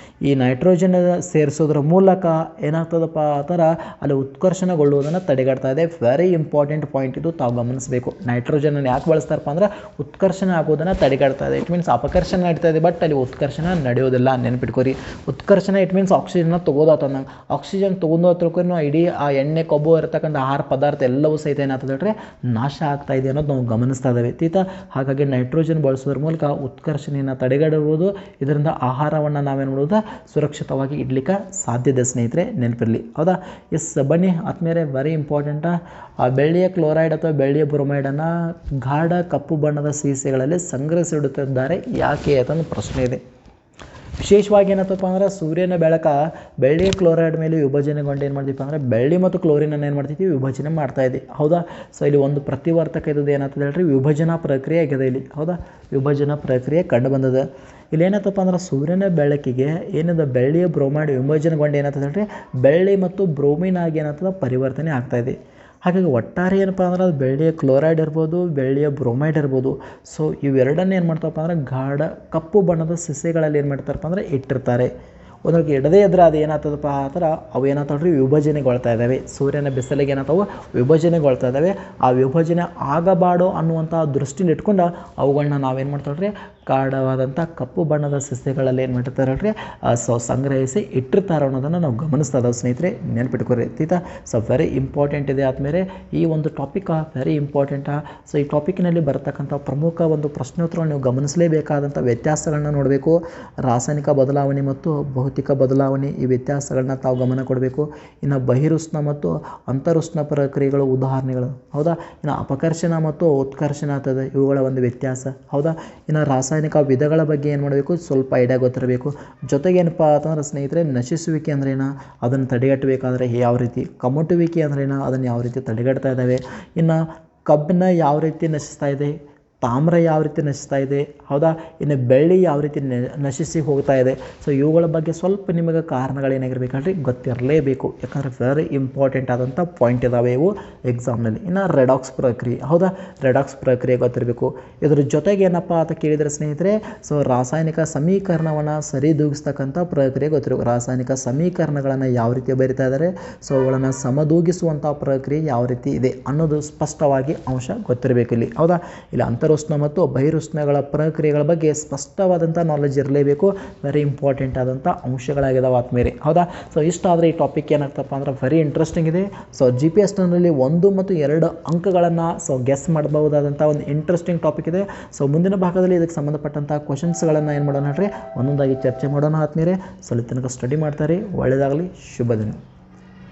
ಈ ನೈಟ್ರೋಜನ್ ಸೇರಿಸೋದ್ರ ಮೂಲಕ ಏನಾಗ್ತದಪ್ಪ ಅಂದ್ರೆ ಅಲ್ಲಿ ಉತ್ಕರ್ಷಣಗೊಳ್ಳುವುದನ್ನು ತಡೆಗಟ್ತಾ ಇದೆ. ವೆರಿ ಇಂಪಾರ್ಟೆಂಟ್ ಪಾಯಿಂಟ್ ಇದು, ತಾವು ಗಮನಿಸಬೇಕು. ನೈಟ್ರೋಜನನ್ನು ಯಾಕೆ ಬಳಸ್ತಾರಪ್ಪ ಅಂದ್ರೆ ಉತ್ಕರ್ಷಣ ಆಗೋದನ್ನು ತಡೆಗಟ್ತಾ ಇದೆ. ಇಟ್ ಮೀನ್ಸ್ ಅಪಕರ್ಷಣ ನಡೀತಾ ಇದೆ, ಬಟ್ ಅಲ್ಲಿ ಉತ್ಕರ್ಷಣ ನಡೆಯೋದಿಲ್ಲ. ನೆನ್ಪಿಟ್ಕೋರಿ. ಉತ್ಕರ್ಷಣ ಇಟ್ ಮೀನ್ಸ್ ಆಕ್ಸಿಜನ್ನ ತೊಗೋದಾತಂದಂಗೆ. ಆಕ್ಸಿಜನ್ ತೊಗೊಂಡು ತಿಳ್ಕೊಂಡು ಇಡೀ ಆ ಎಣ್ಣೆ ಕೊಬ್ಬು ಇರತಕ್ಕಂಥ ಆಹಾರ ಪದಾರ್ಥ ಎಲ್ಲವೂ ಸಹಿತ ಏನಾಗ್ತದೆ ಹೇಳ್ರಿ? ನಾಶ ಆಗ್ತಾ ಇದೆ ಅನ್ನೋದು ನಾವು ಗಮನಿಸ್ತಾ ಇದ್ದೇವೆ. ಹಾಗಾಗಿ ನೈಟ್ರೋಜನ್ ಬಳಸೋದ್ರ ಮೂಲಕ ಉತ್ಕರ್ಷಣೆಯನ್ನು ತಡೆಗಟ್ಟಬಹುದು. ಇದರಿಂದ ಆಹಾರವನ್ನು ನಾವೇನು ಮಾಡೋದು? ಸುರಕ್ಷಿತವಾಗಿ ಇಡ್ಲಿಕ್ಕೆ ಸಾಧ್ಯತೆ ಸ್ನೇಹಿತರೆ. ನೆನಪಿರಲಿ. ಹೌದಾ? ಬನ್ನಿ ಆದ್ಮೇಲೆ ವೆರಿ ಇಂಪಾರ್ಟೆಂಟ್, ಬೆಳ್ಳಿಯ ಕ್ಲೋರೈಡ್ ಅಥವಾ ಬೆಳ್ಳಿಯ ಬ್ರೋಮೈಡನ್ನು ಗಾಢ ಕಪ್ಪು ಬಣ್ಣದ ಸೀಸೆಗಳಲ್ಲಿ ಸಂಗ್ರಹಿಸಿಡುತ್ತಿದ್ದಾರೆ. ಯಾಕೆ ಅಂತಂದು ಪ್ರಶ್ನೆ ಇದೆ. ವಿಶೇಷವಾಗಿ ಏನತ್ತಪ್ಪ ಅಂದ್ರೆ ಸೂರ್ಯನ ಬೆಳಕ ಬೆಳ್ಳಿಯ ಕ್ಲೋರೈಡ್ ಮೇಲೆ ವಿಭಜನೆಗೊಂಡು ಏನು ಮಾಡ್ತೀವಿ ಅಂದರೆ ಬೆಳ್ಳಿ ಮತ್ತು ಕ್ಲೋರಿನನ್ನು ಏನು ಮಾಡ್ತೀವಿ? ವಿಭಜನೆ ಮಾಡ್ತಾ ಇದೆ. ಹೌದಾ? ಸೊ ಇಲ್ಲಿ ಒಂದು ಪ್ರತಿವರ್ತಕ ಇದ್ದದ್ದು ಏನಾಗ್ತದೆ ಹೇಳ್ರಿ? ವಿಭಜನಾ ಪ್ರಕ್ರಿಯೆ ಆಗಿದೆ ಇಲ್ಲಿ. ಹೌದಾ? ವಿಭಜನಾ ಪ್ರಕ್ರಿಯೆ ಕಂಡು ಬಂದದ. ಇಲ್ಲಿ ಏನತ್ತಪ್ಪ ಅಂದ್ರೆ ಸೂರ್ಯನ ಬೆಳಕಿಗೆ ಏನಿದೆ ಬೆಳ್ಳಿಯ ಬ್ರೋಮೈಡ್ ವಿಭಜನೆಗೊಂಡು ಏನಾಗ್ತದೆ ಹೇಳ್ರಿ? ಬೆಳ್ಳಿ ಮತ್ತು ಬ್ರೋಮಿನ್ ಆಗಿ ಏನಾಗ್ತದೆ? ಪರಿವರ್ತನೆ ಆಗ್ತಾಯಿದೆ. ಹಾಗಾಗಿ ಒಟ್ಟಾರೆ ಏನಪ್ಪ ಅಂದ್ರೆ ಅದು ಬೆಳ್ಳಿಯ ಕ್ಲೋರೈಡ್ ಇರ್ಬೋದು, ಬೆಳ್ಳಿಯ ಬ್ರೋಮೈಡ್ ಇರ್ಬೋದು. ಸೊ ಇವೆರಡನ್ನೇ ಏನು ಮಾಡ್ತಾರಪ್ಪ ಅಂದ್ರೆ ಗಾಢ ಕಪ್ಪು ಬಣ್ಣದ ಸಸ್ಯಗಳಲ್ಲಿ ಏನು ಮಾಡ್ತಾರಪ್ಪ ಅಂದರೆ ಇಟ್ಟಿರ್ತಾರೆ. ಒಂದಕ್ಕೆ ಇಡದೇ ಇದ್ರೆ ಅದು ಏನಾಗ್ತದಪ್ಪ ಆ ಥರ ಅವು ಏನಾಗ್ತಾವ್ರಿ? ವಿಭಜನೆಗೊಳ್ತಾ ಇದ್ದಾವೆ. ಸೂರ್ಯನ ಬಿಸಿಲಿಗೆ ಏನಾಗ್ತಾವೆ? ವಿಭಜನೆಗೊಳ್ತಾ ಇದ್ದಾವೆ. ಆ ವಿಭಜನೆ ಆಗಬಾರ್ದು ಅನ್ನುವಂಥ ದೃಷ್ಟಿಲಿ ಇಟ್ಕೊಂಡು ಅವುಗಳನ್ನ ನಾವೇನು ಮಾಡ್ತಾವ್ರಿ? ಗಾಢವಾದಂಥ ಕಪ್ಪು ಬಣ್ಣದ ಸಸ್ಯಗಳಲ್ಲಿ ಏನು ಮಾಡಿರ್ತಾರೆ ಹೇಳ್ರಿ? ಸಂಗ್ರಹಿಸಿ ಇಟ್ಟಿರ್ತಾರೆ ಅನ್ನೋದನ್ನು ನಾವು ಗಮನಿಸ್ತಾ ಇದ್ದಾವೆ ಸ್ನೇಹಿತರೆ. ನೆನ್ಪಿಟ್ಕೊರಿ. ಸೊ ವೆರಿ ಇಂಪಾರ್ಟೆಂಟ್ ಇದೆ. ಆದಮೇಲೆ ಈ ಒಂದು ಟಾಪಿಕ್ ವೆರಿ ಇಂಪಾರ್ಟೆಂಟಾ. ಸೊ ಈ ಟಾಪಿಕ್ನಲ್ಲಿ ಬರತಕ್ಕಂಥ ಪ್ರಮುಖ ಒಂದು ಪ್ರಶ್ನೋತ್ತರಗಳು ನೀವು ಗಮನಿಸಲೇಬೇಕಾದಂಥ ವ್ಯತ್ಯಾಸಗಳನ್ನ ನೋಡಬೇಕು. ರಾಸಾಯನಿಕ ಬದಲಾವಣೆ ಮತ್ತು ಭೌತಿಕ ಬದಲಾವಣೆ, ಈ ವ್ಯತ್ಯಾಸಗಳನ್ನ ತಾವು ಗಮನ ಕೊಡಬೇಕು. ಇನ್ನು ಬಹಿರುಷ್ಣ ಮತ್ತು ಅಂತರುಷ್ಣ ಪ್ರಕ್ರಿಯೆಗಳು ಉದಾಹರಣೆಗಳು. ಹೌದಾ? ಇನ್ನು ಅಪಕರ್ಷಣ ಮತ್ತು ಉತ್ಕರ್ಷಣ ಆಗ್ತದೆ, ಇವುಗಳ ಒಂದು ವ್ಯತ್ಯಾಸ. ಹೌದಾ? ಇನ್ನು ರಾಸಾಯನಿಕ ವಿಧಗಳ ಬಗ್ಗೆ ಏನು ಮಾಡಬೇಕು? ಸ್ವಲ್ಪ ಐಡಿಯಾ ಗೊತ್ತಿರಬೇಕು. ಜೊತೆಗೆ ಏನಪ್ಪ ಅಂತಂದ್ರೆ ಸ್ನೇಹಿತರೆ, ನಶಿಸುವಿಕೆ ಅಂದ್ರೇನು, ಅದನ್ನು ತಡೆಗಟ್ಟಬೇಕಾದ್ರೆ ಯಾವ ರೀತಿ, ಕಮಟುವಿಕೆ ಅಂದ್ರೇನು, ಅದನ್ನು ಯಾವ ರೀತಿ ತಡೆಗಟ್ತಾ ಇದ್ದಾವೆ. ಇನ್ನು ಕಬ್ಬನ್ನ ಯಾವ ರೀತಿ ನಶಿಸ್ತಾ ಇದೆ, ತಾಮ್ರ ಯಾವ ರೀತಿ ನಶಿಸ್ತಾ ಇದೆ, ಹೌದಾ, ಇನ್ನು ಬೆಳ್ಳಿ ಯಾವ ರೀತಿ ನಶಿಸಿ ಹೋಗ್ತಾ ಇದೆ. ಸೊ ಇವುಗಳ ಬಗ್ಗೆ ಸ್ವಲ್ಪ ನಿಮಗೆ ಕಾರಣಗಳೇನಾಗಿರ್ಬೇಕಂದ್ರೆ ಗೊತ್ತಿರಲೇಬೇಕು, ಯಾಕಂದರೆ ವೆರಿ ಇಂಪಾರ್ಟೆಂಟ್ ಆದಂಥ ಪಾಯಿಂಟ್ ಇದ್ದಾವೆ ಇವು ಎಕ್ಸಾಮ್ನಲ್ಲಿ. ಇನ್ನು ರೆಡಾಕ್ಸ್ ಪ್ರಕ್ರಿಯೆ, ಹೌದಾ, ರೆಡಾಕ್ಸ್ ಪ್ರಕ್ರಿಯೆ ಗೊತ್ತಿರಬೇಕು. ಇದ್ರ ಜೊತೆಗೆ ಏನಪ್ಪ ಅಂತ ಕೇಳಿದರೆ ಸ್ನೇಹಿತರೆ, ಸೊ ರಾಸಾಯನಿಕ ಸಮೀಕರಣವನ್ನು ಸರಿದೂಗಿಸ್ತಕ್ಕಂಥ ಪ್ರಕ್ರಿಯೆ ಗೊತ್ತಿರಬೇಕು. ರಾಸಾಯನಿಕ ಸಮೀಕರಣಗಳನ್ನು ಯಾವ ರೀತಿ ಬರಿತಾ ಇದ್ದಾರೆ, ಸೊ ಅವುಗಳನ್ನು ಸಮದೂಗಿಸುವಂಥ ಪ್ರಕ್ರಿಯೆ ಯಾವ ರೀತಿ ಇದೆ ಅನ್ನೋದು ಸ್ಪಷ್ಟವಾಗಿ ಅಂಶ ಗೊತ್ತಿರಬೇಕು ಇಲ್ಲಿ, ಹೌದಾ. ಇಲ್ಲಿ ಉಷ್ಣ ಮತ್ತು ಬಹಿರುಷ್ಣಗಳ ಪ್ರಕ್ರಿಯೆಗಳ ಬಗ್ಗೆ ಸ್ಪಷ್ಟವಾದಂಥ ನಾಲೆಜ್ ಇರಲೇಬೇಕು. ವೆರಿ ಇಂಪಾರ್ಟೆಂಟ್ ಆದಂಥ ಅಂಶಗಳಾಗಿದ್ದಾವೆ ಆದ್ಮೇಲೆ, ಹೌದಾ. ಸೊ ಇಷ್ಟಾದರೆ ಈ ಟಾಪಿಕ್ ಏನಾಗ್ತಪ್ಪ ಅಂದ್ರೆ ವೆರಿ ಇಂಟ್ರೆಸ್ಟಿಂಗ್ ಇದೆ. ಸೊ GPS ನಲ್ಲಿ 1 ಮತ್ತು 2 ಅಂಕಗಳನ್ನು ಗೆಸ್ ಮಾಡಬಹುದಾದಂಥ ಒಂದು ಇಂಟ್ರೆಸ್ಟಿಂಗ್ ಟಾಪಿಕ್ ಇದೆ. ಸೊ ಮುಂದಿನ ಭಾಗದಲ್ಲಿ ಇದಕ್ಕೆ ಸಂಬಂಧಪಟ್ಟಂಥ ಕ್ವಶನ್ಸ್ಗಳನ್ನು ಏನು ಮಾಡೋಣ ಹೇಳ್ರಿ, ಒಂದೊಂದಾಗಿ ಚರ್ಚೆ ಮಾಡೋಣ ಆದ್ಮೇಲೆ. ಸೊ ಅಲ್ಲಿ ತನಕ ಸ್ಟಡಿ ಮಾಡ್ತಾರೆ. ಒಳ್ಳೆಯದಾಗಲಿ, ಶುಭ ದಿನ.